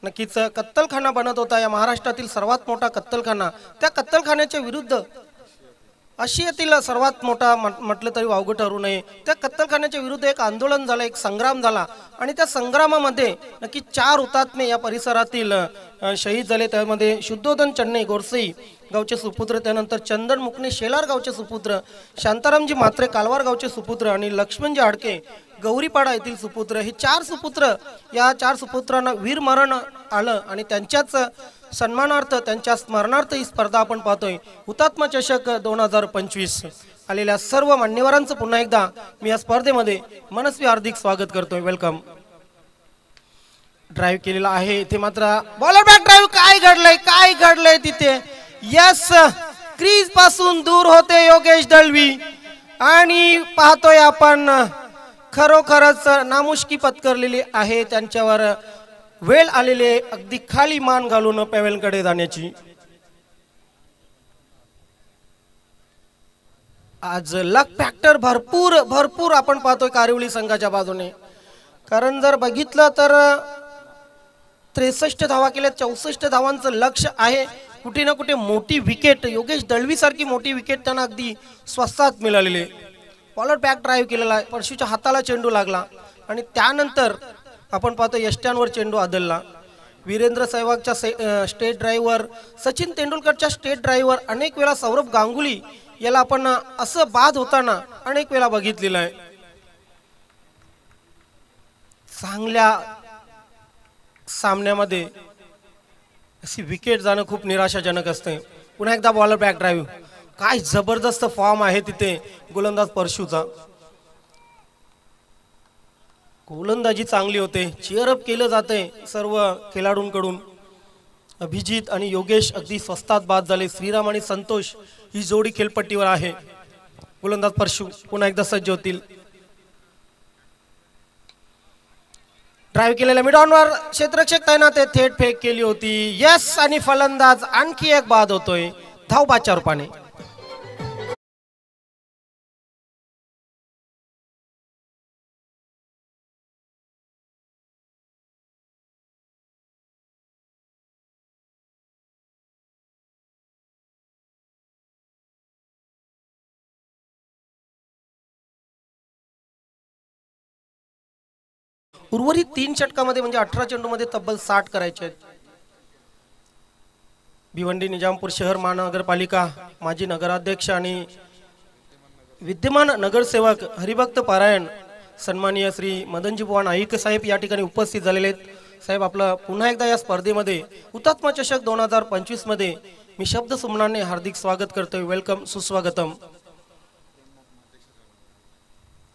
Speaker 3: नक्कीच कत्तलखाना बनत होता. या महाराष्ट्रातील सर्वात मोठा कत्तलखाना. त्या कत्तलखान्याच्या विरुद्ध आशियातील सर्वात मोठा म्हटलं तरी वावगं ठरू नये, त्या कत्तलखान्याच्या विरुद्ध एक आंदोलन झालं, एक संग्राम झाला आणि त्या संग्रामामध्ये नक्की 4 हुतात्मे या परिसरातील शहीद झाले. त्यामध्ये शुद्धोधन चन्ने गोरसई गावचे सुपुत्र, त्यानंतर चंदन मुकणे शेलार गावचे सुपुत्र, शांतारामजी म्हात्रे कालवार गावचे सुपुत्र आणि लक्ष्मणजी हाडके गौरीपाडा येथील सुपुत्र. हे 4 सुपुत्र, या 4 सुपुत्रांना वीरमरण आलं आणि त्यांच्याच सन्मानार्थ, त्यांच्या स्मरणार्थ ही स्पर्धा आपण पाहतोय. हुतात्मा चषक 2025. आलेल्या सर्व मान्यवरांचं पुन्हा एकदा मी या स्पर्धेमध्ये मनस्वी हार्दिक स्वागत करतोय. वेलकम. ड्राईव्ह केलेला आहे इथे, मात्र बॉलर बॅक ड्राईव्ह. काय घडलंय तिथे? यस, क्रीज पासून दूर होते योगेश दळवी आणि पाहतोय आपण खरोखरच नामुष्की पत्करलेली आहे. त्यांच्यावर वेळ आलेले अगदी खाली मान घालून पॅवेलकडे जाण्याची. आज लक फॅक्टर भरपूर आपण पाहतोय कारिवली संघाच्या बाजूने. कारण जर बघितलं तर 63 धावा केल्या, 64 धावांचं लक्ष आहे. कुठे ना कुठे मोठी विकेट, योगेश दळवी सारखी मोठी विकेट त्यांना अगदी स्वस्तात मिळालेली. बॉलर बॅक ड्राईव्ह केलेला आहे, परशूच्या हाताला चेंडू लागला आणि त्यानंतर आपण पाहतो यष्ट्यांवर चेंडू आदलला. वीरेंद्र सहवागच्या स्टेट ड्राईव्हवर, सचिन तेंडुलकरच्या स्टेट ड्राईव्हवर, अनेक वेळा सौरभ गांगुली याला आपण असं बाद होताना अनेक वेळा बघितलेलं आहे. चांगल्या सामन्यामध्ये अशी विकेट जाणं खूप निराशाजनक असते. पुन्हा एकदा बॉलर बॅक ड्राईव्ह. काय जबरदस्त फॉर्म आहे तिथे गोलंदाज परशूचा. गोलंदाजी चांगली होते, चीअरअप केलं जाते सर्व खेळाडूंकडून. अभिजित आणि योगेश अगदी स्वस्तात बाद झाले. श्रीराम आणि संतोष ही जोडी खेळपट्टीवर आहे. गोलंदाज परशू पुन्हा एकदा सज्ज होतील. ड्राईव्ह केलेल्या मिडॉनवर क्षेत्ररक्षक तैनात आहे, थेट फेक केली होती. यस, आणि फलंदाज आणखी एक बाद होतोय धावबाच्या रूपाने. उर्वरित 3 षटकामध्ये म्हणजे 18 चेंडूमध्ये तब्बल 60 करायचे आहेत. भिवंडी निजामपूर शहर महानगरपालिका माजी नगराध्यक्ष आणि विद्यमान नगरसेवक हरिभक्त पारायण सन्माननीय श्री मदनजी बुवा नाईक साहेब या ठिकाणी उपस्थित झालेले आहेत. साहेब, आपलं पुन्हा एकदा या स्पर्धेमध्ये हुतात्मा चषक 2025 मध्ये मी शब्द सुमनाने हार्दिक स्वागत करतोय. वेलकम, सुस्वागतम.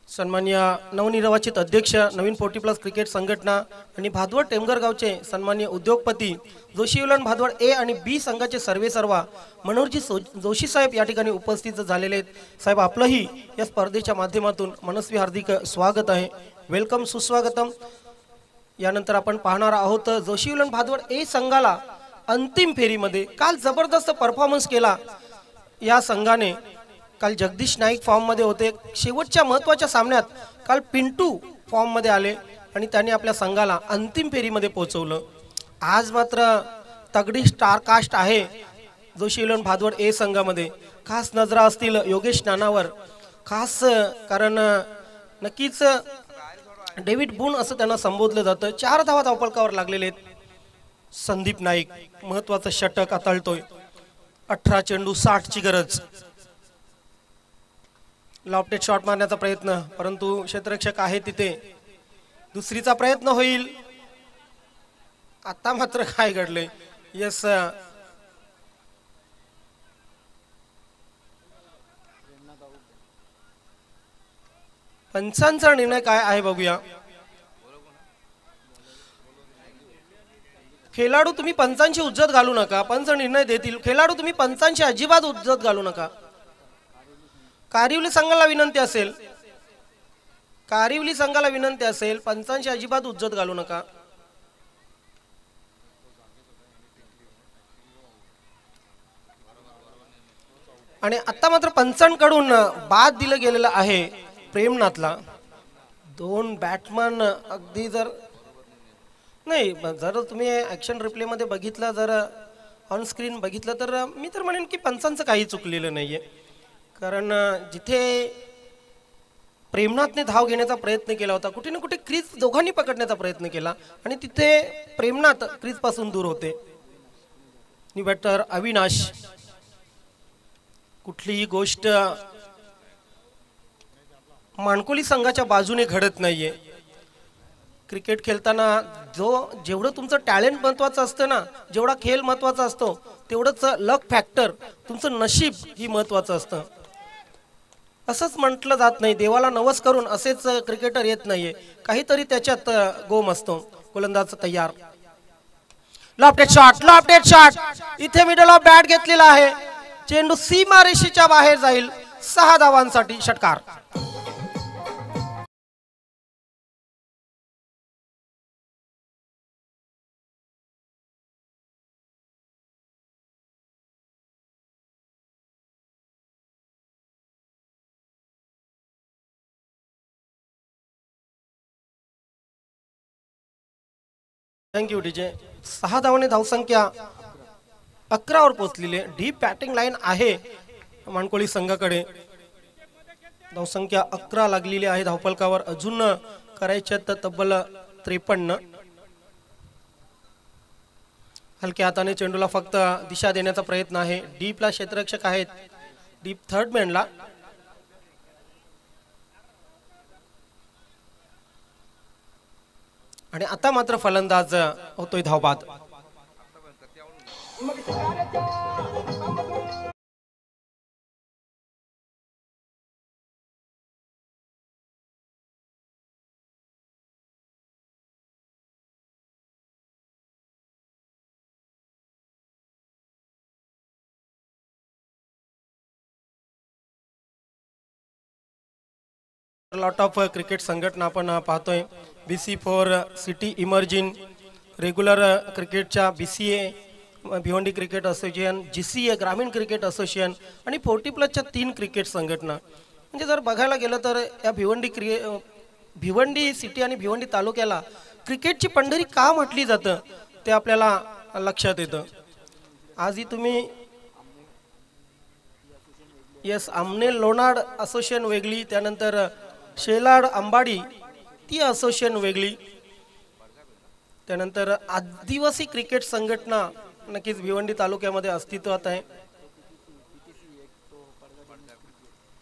Speaker 3: सन्माननीय नवनिर्वाचित अध्यक्ष नवीन 40+ क्रिकेट संघटना आणि भादवड टेमघर गावचे सन्माननीय उद्योगपती जोशीवलन भादवड ए आणि बी संघाचे सर्वेसर्वा मनोहरजी जोशी साहेब या ठिकाणी उपस्थित झालेले आहेत. साहेब, आपलंही या स्पर्धेच्या माध्यमातून मनस्वी हार्दिक स्वागत आहे. वेलकम, सुस्वागतम. यानंतर आपण पाहणार आहोत जोशीवलन भादवड ए संघाला अंतिम फेरीमध्ये काल जबरदस्त परफॉर्मन्स केला. या संघाने काल जगदीश नाईक फॉर्म मध्ये होते. शेवटच्या महत्त्वाच्या सामन्यात काल पिंटू फॉर्म मध्ये आले आणि त्यांनी आपल्या संघाला अंतिम फेरीमध्ये पोहोचवलं. आज मात्र तगडी स्टार कास्ट आहे जोशीवलन भादवड ए संघामध्ये. खास नजरा असतील योगेश नानावर, खास कारण नक्कीच डेव्हिड बून असं त्यांना संबोधलं जातं. 4 धावा धावफलकावर लागलेले आहेत. संदीप नाईक महत्वाचं षटक हाताळतोय. 18 चेंडू 60 ची गरज. लॉफ्टेड शॉट मारण्याचा प्रयत्न, परंतु क्षेत्ररक्षक आहे तिथे. दुसरीचा प्रयत्न होईल. आता मात्र काय घडले? यस, पंचांचा निर्णय काय आहे बघूया. खेळाडू तुम्ही पंचांची उज्जत घालू नका. पंच निर्णय देतील. खेळाडू तुम्ही पंचांची अजिबात उज्जत घालू नका. कारिवली संघाला विनंती असेल, कारिवली संघाला विनंती असेल, पंचांची अजिबात उज्जत घालू नका. आणि आता मात्र पंचांकडून बाद दिलं गेलेलं आहे प्रेमनाथला. 2 बॅट्समन अगदी जर नाही, जर तुम्ही ऍक्शन रिप्ले मध्ये बघितलं, जर ऑन स्क्रीन बघितलं, तर मी तर म्हणेन की पंचांचं काही चुकलेलं नाहीये. कारण जिथे प्रेमनाथने धाव घेण्याचा प्रयत्न केला होता, कुठे ना कुठे क्रीज दोघांनी पकडण्याचा प्रयत्न केला आणि तिथे प्रेमनाथ क्रीज पासून दूर होते. बॅटर अविनाश, कुठलीही गोष्ट माणकोली संघाच्या बाजूने घडत नाहीये. क्रिकेट खेळताना जेवढं तुमचं टॅलेंट महत्वाचं असतं ना, जेवढा खेळ महत्वाचा असतो, तेवढंच लक फॅक्टर, तुमचं नशीब ही महत्वाचं असतं. असंच म्हटलं जात नाही, देवाला नवस करून असेच क्रिकेटर येत नाहीये, काहीतरी त्याच्यात गोम असतो. गोलंदाज तयार. Lofted shot, lofted shot. इथे मिडल ऑफ बॅट घेतलेला आहे. चेंडू सीमारेषेच्या बाहेर जाईल. 6 धावांसाठी षटकार. Thank you DJ. 6 धावाने धावसंख्या 11 वर पोहोचलेली आहे. डीप बॅटिंग लाईन आहे माणकोळी संघाकडे. धावसंख्या 11 लागलेली आहे धावफलकावर. अजून करायचे तर तब्बल 53. हलक्या हाताने चेंडूला फक्त दिशा देण्याचा प्रयत्न आहे. डीपला क्षेत्ररक्षक आहेत. डीप थर्ड मॅनला. आणि आता मात्र फलंदाज होतोय धावबाद. लॉट ऑफ क्रिकेट संघटना आपण पाहतोय. BC4 सिटी इमर्जिंग, रेग्युलर क्रिकेटच्या BCA Bhiwandi cricket association, GCA ग्रामीण क्रिकेट असोसिएशन आणि 40+ 3 क्रिकेट संघटना. म्हणजे जर बघायला गेलं तर या भिवंडी सिटी आणि भिवंडी तालुक्याला क्रिकेटची पंढरी का म्हटली जातं ते आपल्याला लक्षात येतं. आजही तुम्ही यस, आमने लोणाड असोसिएशन वेगळी, त्यानंतर शेलाड अंबाडी ती असोसिएशन वेगळी, त्यानंतर आदिवासी क्रिकेट संघटना नक्कीच भिवंडी तालुक्यामध्ये अस्तित्वात आहे.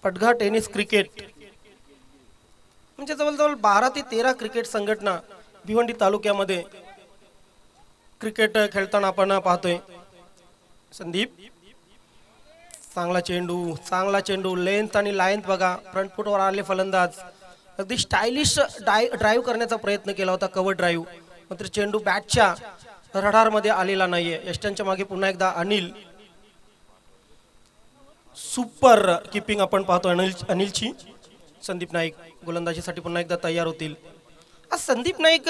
Speaker 3: पडघा टेनिस क्रिकेट, म्हणजे जवळजवळ 12 ते 13 क्रिकेट संघटना भिवंडी तालुक्यामध्ये क्रिकेट खेळताना आपण पाहतोय. संदीप चांगला चेंडू लेंथ आणि लाईन बघा. फ्रंट फुटवर आले फलंदाज. अगदी स्टायलिश ड्राईव्ह करण्याचा प्रयत्न केला होता, कव्हर ड्राईव्ह, मात्र चेंडू बॅटच्या रडारमध्ये आलेला नाहीये. यष्टांच्या मागे पुन्हा एकदा अनिल. सुपर किपिंग आपण पाहतो अनिलची. संदीप नाईक गोलंदाजीसाठी पुन्हा एकदा तयार होतील. आज संदीप नाईक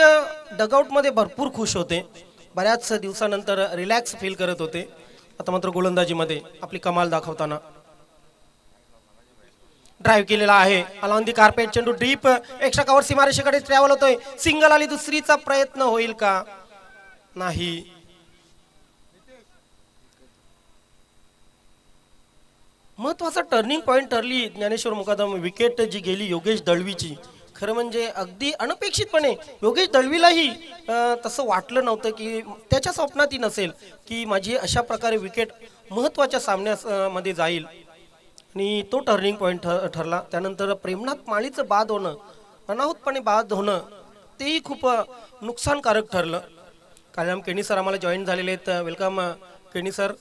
Speaker 3: डगआउटमध्ये भरपूर खुश होते. बऱ्याच दिवसानंतर रिलॅक्स फील करत होते. आता मात्र गोलंदाजीमध्ये आपली कमाल दाखवताना ड्राईव्ह केलेला आहे. अलॉन दी कार्पेट. चेंडू डीप एक्स्ट्रा कव्हर सीमारेषेकडे ट्रॅव्हल होतोय. सिंगल आली. दुसरीचा प्रयत्न होईल का? नाही. महत्वाचा टर्निंग पॉइंट ठरली ज्ञानेश्वर मुकादम. विकेट जी गेली योगेश दळवीची, खरं म्हणजे अगदी अनपेक्षितपणे योगेश दळवीलाही तसं वाटलं नव्हतं की त्याच्या स्वप्नातही नसेल की माझी अशा प्रकारे विकेट महत्त्वाच्या सामन्यामध्ये जाईल. आणि तो टर्निंग पॉईंट ठरला. त्यानंतर प्रेमनाथ माळीचं बाद होणं, अनाहूतपणे बाद होणं, तेही खूप नुकसानकारक ठरलं. कायम केणी सर आम्हाला जॉईन झालेले आहेत. Welcome Keni sir.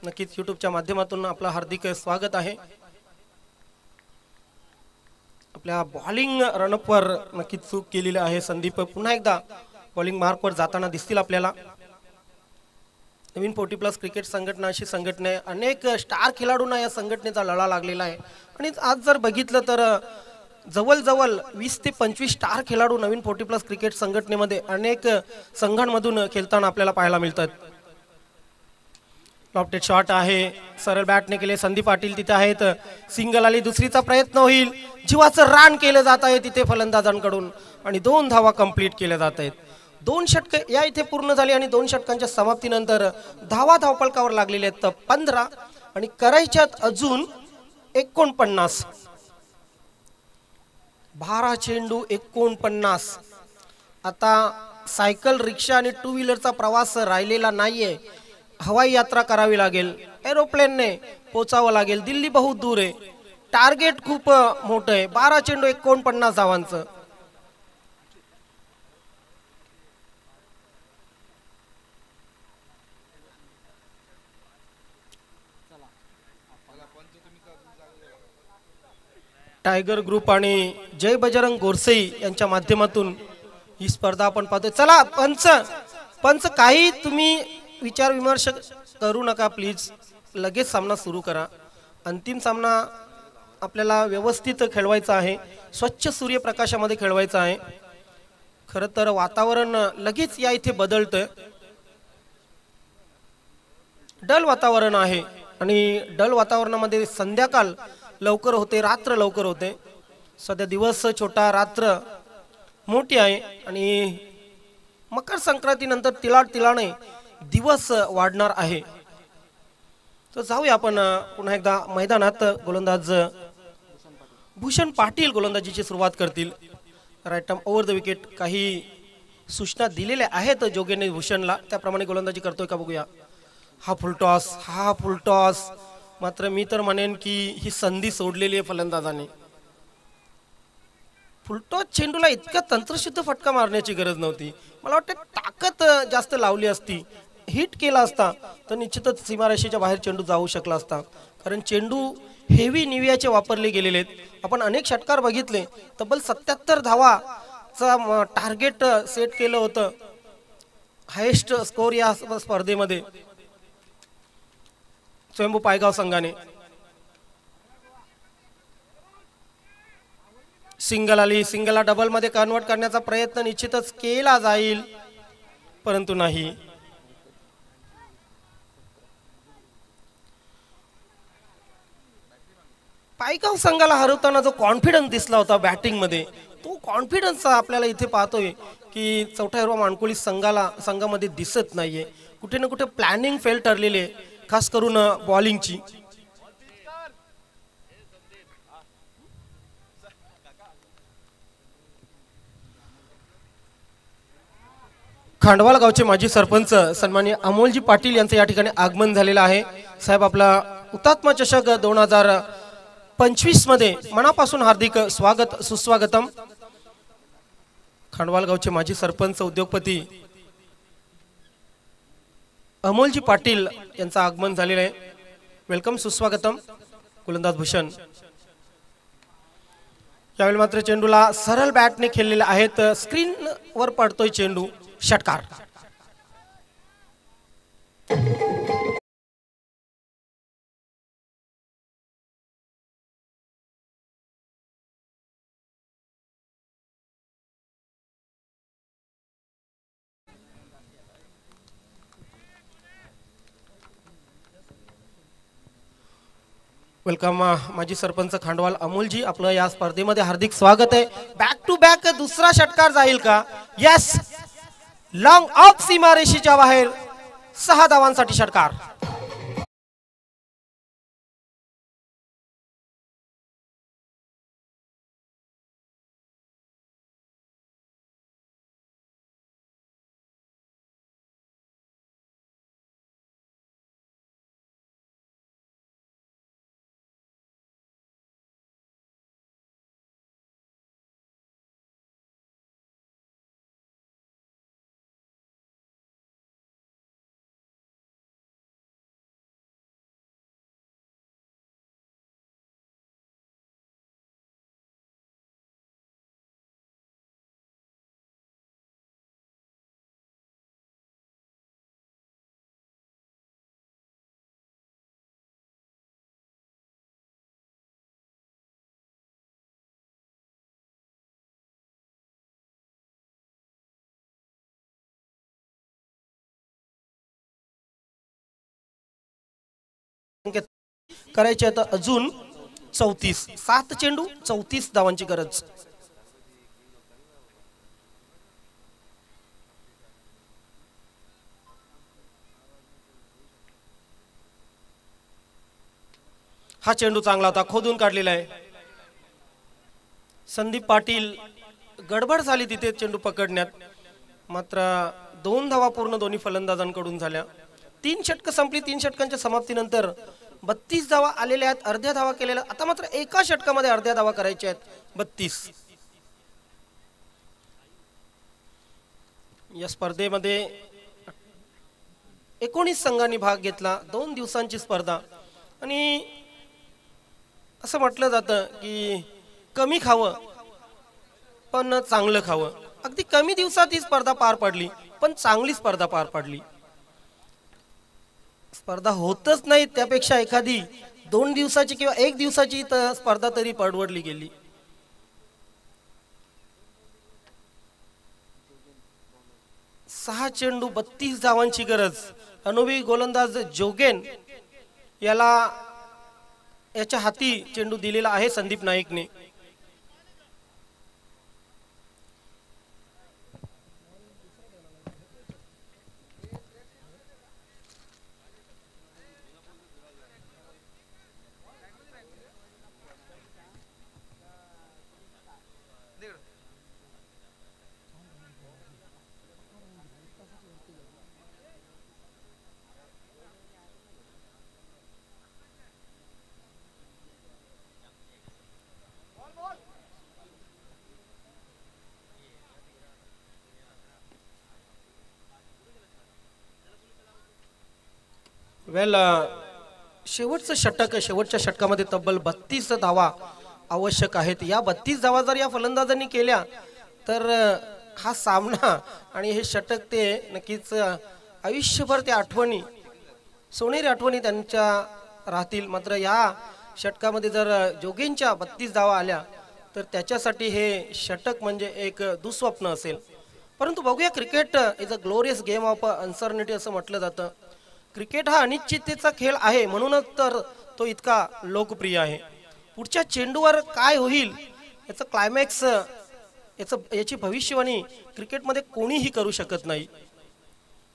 Speaker 3: नक्कीच यूट्यूबच्या माध्यमातून आपलं हार्दिक स्वागत आहे. आपल्या बॉलिंग रनअपवर नक्कीच चूक केलेली आहे. संदीप पुन्हा एकदा बॉलिंग मार्कवर जाताना दिसतील आपल्याला. नवीन 40+ क्रिकेट संघटना अशी संघटना आहे. अनेक स्टार खेळाडूंना या संघटनेचा लढा लागलेला आहे. आणि आज जर बघितलं तर जवळजवळ 20 ते 25 स्टार खेळाडू नवीन 40+ क्रिकेट संघटनेमध्ये अनेक संघांमधून खेळताना आपल्याला पाहायला मिळतात. लॉफ्टेड शॉट आहे. सरळ बॅटने केले. संदीप पाटील तिथे आहेत. सिंगल आली. दुसरीचा प्रयत्न होईल. जीवाचं रान केलं जात आहे तिथे फलंदाजांकडून आणि 2 धावा कंप्लीट केल्या जात आहेत. 2 षटक या इथे पूर्ण झाली आणि 2 षटकांच्या समाप्तीनंतर धावा धावपलकावर लागलेले आहेत 15 आणि करायच्यात अजून 49. 12 चेंडू 49. आता सायकल, रिक्षा आणि 2 व्हीलरचा प्रवास राहिलेला नाहीये. हवाई यात्रा करावी लागेल. एरोप्लेनने पोचावं लागेल. दिल्ली बहुत दूर आहे. टार्गेट खूप मोठं आहे. 12 चेंडू 49 धावांचं. टायगर ग्रुप आणि जय बजरंग गोरसे यांच्या माध्यमातून ही स्पर्धा आपण पाहतोय. चला पंच काही तुम्ही विचार विमर्श करू नका प्लीज. लगेच सामना सुरू करा. अंतिम सामना आपल्याला व्यवस्थित खेळवायचा आहे. स्वच्छ सूर्यप्रकाशामध्ये खेळवायचा आहे. खरं तर वातावरण लगेच या इथे बदलतं. डल वातावरण आहे आणि डल वातावरणामध्ये संध्याकाळ लवकर होते, रात्र लवकर होते. सध्या दिवस छोटा, रात्र मोठी आहे आणि मकर संक्रांतीनंतर तिळाने दिवस वाढणार आहे. तर जाऊया आपण पुन्हा एकदा मैदानात. गोलंदाज भूषण पाटील गोलंदाजीची सुरुवात करतील. Right arm over the wicket. काही सूचना दिलेल्या आहेत जोगेने भूषणला, त्याप्रमाणे गोलंदाजी करतोय का बघूया. हा फुलटॉस. मात्र मी तर म्हणेन की ही संधी सोडलेली आहे फलंदाजाने. फुलटॉस चेंडूला इतका तंत्रशुद्ध फटका मारण्याची गरज नव्हती. मला वाटतं ताकद जास्त लावली असती, हिट केला असता तर निश्चितच सीमारेषेच्या बाहेर चेंडू जाऊ शकला असता. कारण चेंडू हेवी निवियाचे वापरले गेलेले आहेत. आपण अनेक षटकार बघितले. तब्बल 77 धावाचा टार्गेट सेट केलं होतं. हायेस्ट स्कोर या स्पर्धेमध्ये स्वयंभू पायगाव संघाने. सिंगल आली. सिंगलला डबल मध्ये कन्वर्ट करण्याचा प्रयत्न निश्चितच केला जाईल, परंतु नाही. पायगाव संघाला हरवताना जो कॉन्फिडन्स दिसला होता बॅटिंग मध्ये, तो कॉन्फिडन्स आपल्याला इथे पाहतोय की चौथा हिरवा मानकोळी संघामध्ये दिसत नाहीये. कुठे ना कुठे प्लॅनिंग फेल ठरलेली आहे, खास करून बॉलिंगची. खांडवाल गावचे माजी सरपंच सन्माननीय अमोलजी पाटील यांचं या ठिकाणी आगमन झालेलं आहे. साहेब, आपला हुतात्मा चषक 2025 मध्ये मनापासून हार्दिक स्वागत सुस्वागतम. खांडवाल गावचे माजी सरपंच, उद्योगपती अमोलजी पाटील यांचं आगमन झालेलं आहे. वेलकम, सुस्वागतम गोलंदाज भूषण. यावेळी मात्र चेंडूला सरळ बॅटने खेळलेले आहेत. स्क्रीनवर पडतोय चेंडू, षटकार. वेलकम माजी सरपंच खांडवाल अमोलजी, आपलं या स्पर्धेमध्ये हार्दिक स्वागत आहे. बॅक टू बॅक दुसरा षटकार जाईल का? यस, लॉंग ऑफ सीमारेषेच्या बाहेर 6 धावांसाठी षटकार. करायचे आता अजून 34. 7 चेंडू 34 धावांची गरज. हा चेंडू चांगला होता, खोदून काढलेला आहे. संदीप पाटील, गडबड झाली तिथे चेंडू पकडण्यात, मात्र 2 धावा पूर्ण दोन्ही फलंदाजांकडून झाल्या. 3 षटकं संपली. 3 षटकांच्या समाप्तीनंतर 32 धावा आलेल्या आहेत, अर्ध्या धावा केलेल्या. आता मात्र एका षटकामध्ये अर्ध्या धावा करायच्या आहेत, 32. या स्पर्धेमध्ये 19 संघांनी भाग घेतला. 2 दिवसांची स्पर्धा, आणि असं म्हटलं जातं की कमी खावं पण चांगलं खावं. अगदी कमी दिवसात ही स्पर्धा पार पडली, पण चांगली स्पर्धा पार पडली. स्पर्धा होतच नाही त्यापेक्षा एखादी 2 दिवसाची किंवा 1 दिवसाची स्पर्धा तरी परवडली गेली. सहा चेंडू 32 धावांची गरज. अनुभवी गोलंदाज जोगेन याच्या हाती चेंडू दिलेला आहे संदीप नाईकने. शेवटचं षटक, शेवटच्या षटकामध्ये तब्बल 32 धावा आवश्यक आहेत. या 32 धावा जर या फलंदाजांनी केल्या तर हा सामना आणि हे षटक ते नक्कीच आयुष्यभर त्या आठवणी, सोनेरी आठवणी त्यांच्या राहतील. मात्र या षटकामध्ये जर जोगेंच्या 32 धावा आल्या तर त्याच्यासाठी हे षटक म्हणजे एक दुःस्वप्न असेल. परंतु बघूया, cricket is a glorious game of uncertainty असं म्हटलं जातं. क्रिकेट हा अनिश्चिततेचा खेळ आहे, म्हणूनच तर तो इतका लोकप्रिय आहे. पुढच्या चेंडूवर काय होईल याचं क्लायमॅक्स, याची भविष्यवाणी क्रिकेटमध्ये कोणीही करू शकत नाही.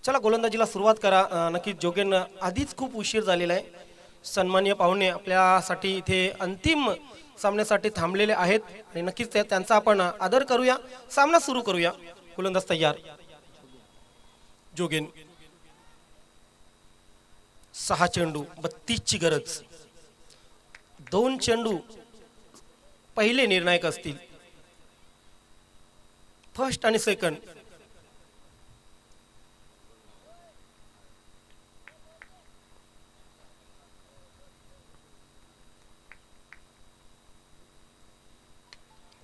Speaker 3: चला गोलंदाजीला सुरुवात करा. नक्कीच जोगेन आधीच खूप उशीर झालेला आहे. सन्माननीय पाहुणे आपल्यासाठी इथे अंतिम सामन्यासाठी थांबलेले आहेत आणि नक्कीच त्यांचा आपण आदर करूया. सामना सुरू करूया. गोलंदाज तयार. जोगेन. 6 चेंडू 32 ची गरज. 2 चेंडू पहिले निर्णायक असतील, फर्स्ट आणि सेकंड.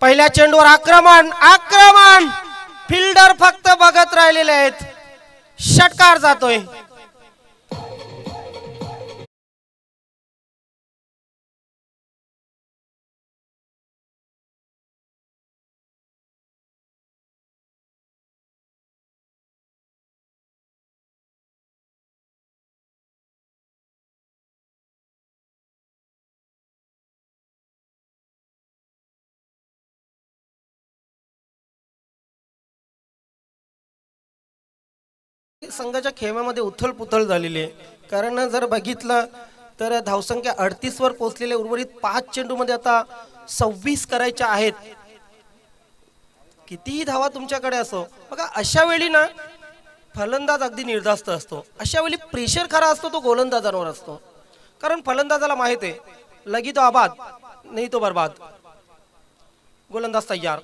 Speaker 3: पहिल्या चेंडूवर आक्रमण आक्रमण फिल्डर फक्त बघत राहिलेले आहेत. षटकार जातोय. संघाच्या खेळामध्ये उथल पुथल झालेली आहे. कारण जर बघितलं तर धावसंख्या 38 वर पोहोचलेले उर्वरित 5 चेंडूमध्ये आता 26 करायच्या आहेत. कितीही धावा तुमच्याकडे असो बघा अशा वेळी ना फलंदाज अगदी निर्धास्त असतो. अशा वेळी प्रेशर खरा असतो तो गोलंदाजांवर असतो. कारण फलंदाजाला माहित आहे लगी तो आबाद नाही तो बर्बाद. गोलंदाज तयार.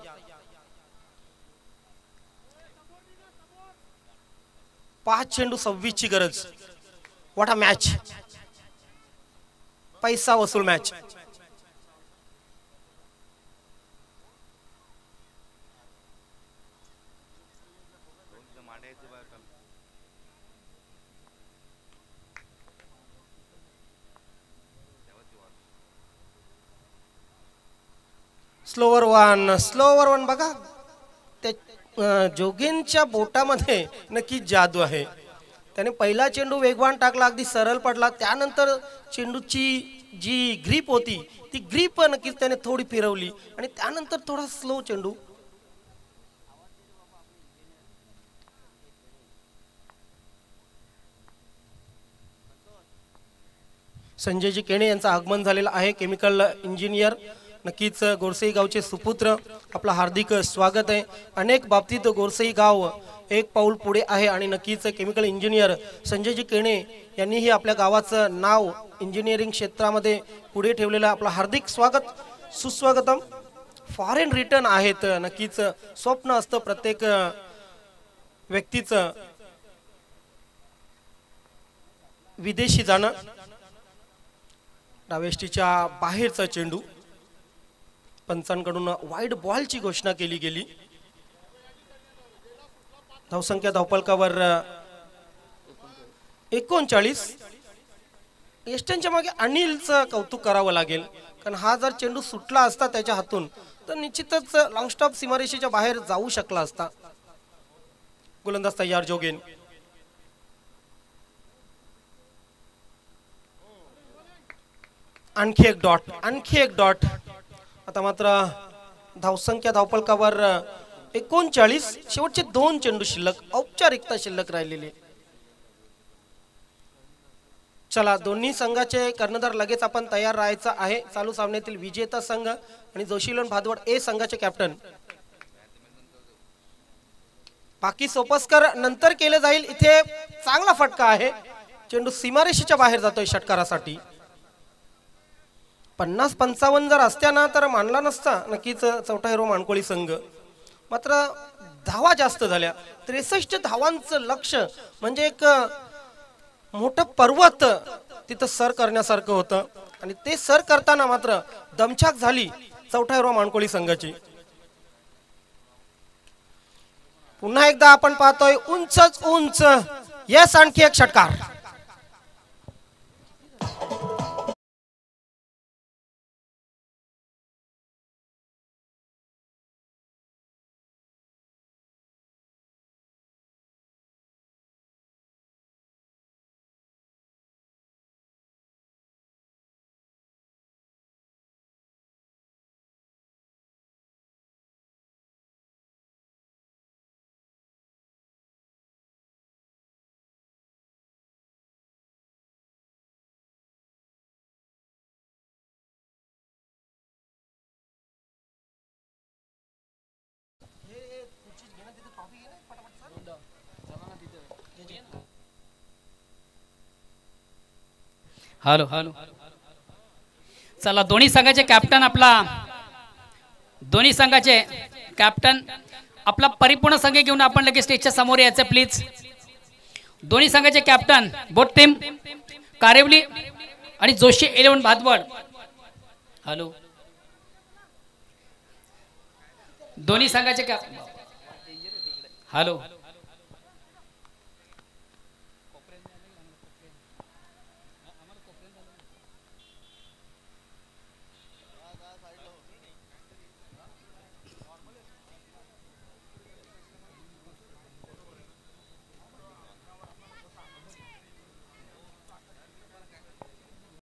Speaker 3: पाच चेंडू 26 ची गरज. What a match. पैसा वसूल मॅच. स्लोवर वन बघा त्या जोगेनच्या बोटामध्ये नक्की जादू आहे. त्याने पहिला चेंडू वेगवान टाकला अगदी सरळ पडला. त्यानंतर चेंडूची जी ग्रीप होती ती ग्रीप नक्कीच त्याने थोडी फिरवली आणि त्यानंतर थोडा स्लो चेंडू. संजयजी केणे यांचं आगमन झालेलं आहे. केमिकल इंजिनियर नक्कीच गोरसई गावचे सुपुत्र. आपलं हार्दिक स्वागत आहे. अनेक बाबतीत गोरसई गाव एक पाऊल पुढे आहे आणि नक्कीच केमिकल इंजिनियर संजयजी केणे यांनीही आपल्या गावाचं नाव इंजिनिअरिंग क्षेत्रामध्ये पुढे ठेवलेलं. आपलं हार्दिक स्वागत सुस्वागतम. फॉरेन रिटर्न आहेत. नक्कीच स्वप्न असतं प्रत्येक व्यक्तीचं विदेशी जाणं. डावेष्टीच्या बाहेरचा चेंडू. पंचांकडून वाईड बॉलची घोषणा केली गेली. धावसंख्या धावपलकावर 39. यष्ट्यांच्या मागे अनिलचं कौतुक करावं लागेल. कारण हा जर चेंडू सुटला असता त्याच्या हातून तर निश्चितच लॉंग स्टॉप सीमारेषेच्या बाहेर जाऊ शकला असता. गोलंदाज तयार जोगेन. आणखी एक डॉट. आता मात्र धावसंख्या धावपलकावर 39. शेवटचे 2 चेंडू शिल्लक. औपचारिकता शिल्लक राहिलेले. चला दोन्ही संघाचे कर्णधार लगेच आपण तयार राहायचं आहे. चालू सामन्यातील विजेता संघ आणि जोशीलन भादवड ए संघाचे कॅप्टन. बाकी सोपस्कर नंतर केले जाईल. इथे चांगला फटका आहे. चेंडू सीमारेषेच्या बाहेर जातोय षटकारासाठी. 50-55 जर असत्या ना तर मानला नसता नक्कीच चौथा हिरो मानकोळी संघ. मात्र धावा जास्त झाल्या. 63 धावांचं लक्ष म्हणजे एक मोठं पर्वत तिथं सर करण्यासारखं होतं आणि ते सर करताना मात्र दमछाक झाली चौथा हिरो मानकोळी संघाची. पुन्हा एकदा आपण पाहतोय उंचच उंच. यस आणखी एक षटकार.
Speaker 1: हॅलो. चला दोन्ही संघाचे कॅप्टन आपला परिपूर्ण संघ घेऊन आपण लगेच स्टेजच्या समोर यायचं प्लीज. दोन्ही संघाचे कॅप्टन बोथ टीम कारेवली आणि जोशी 11 भादवड. हॅलो. दोन्ही संघाचे का हॅलो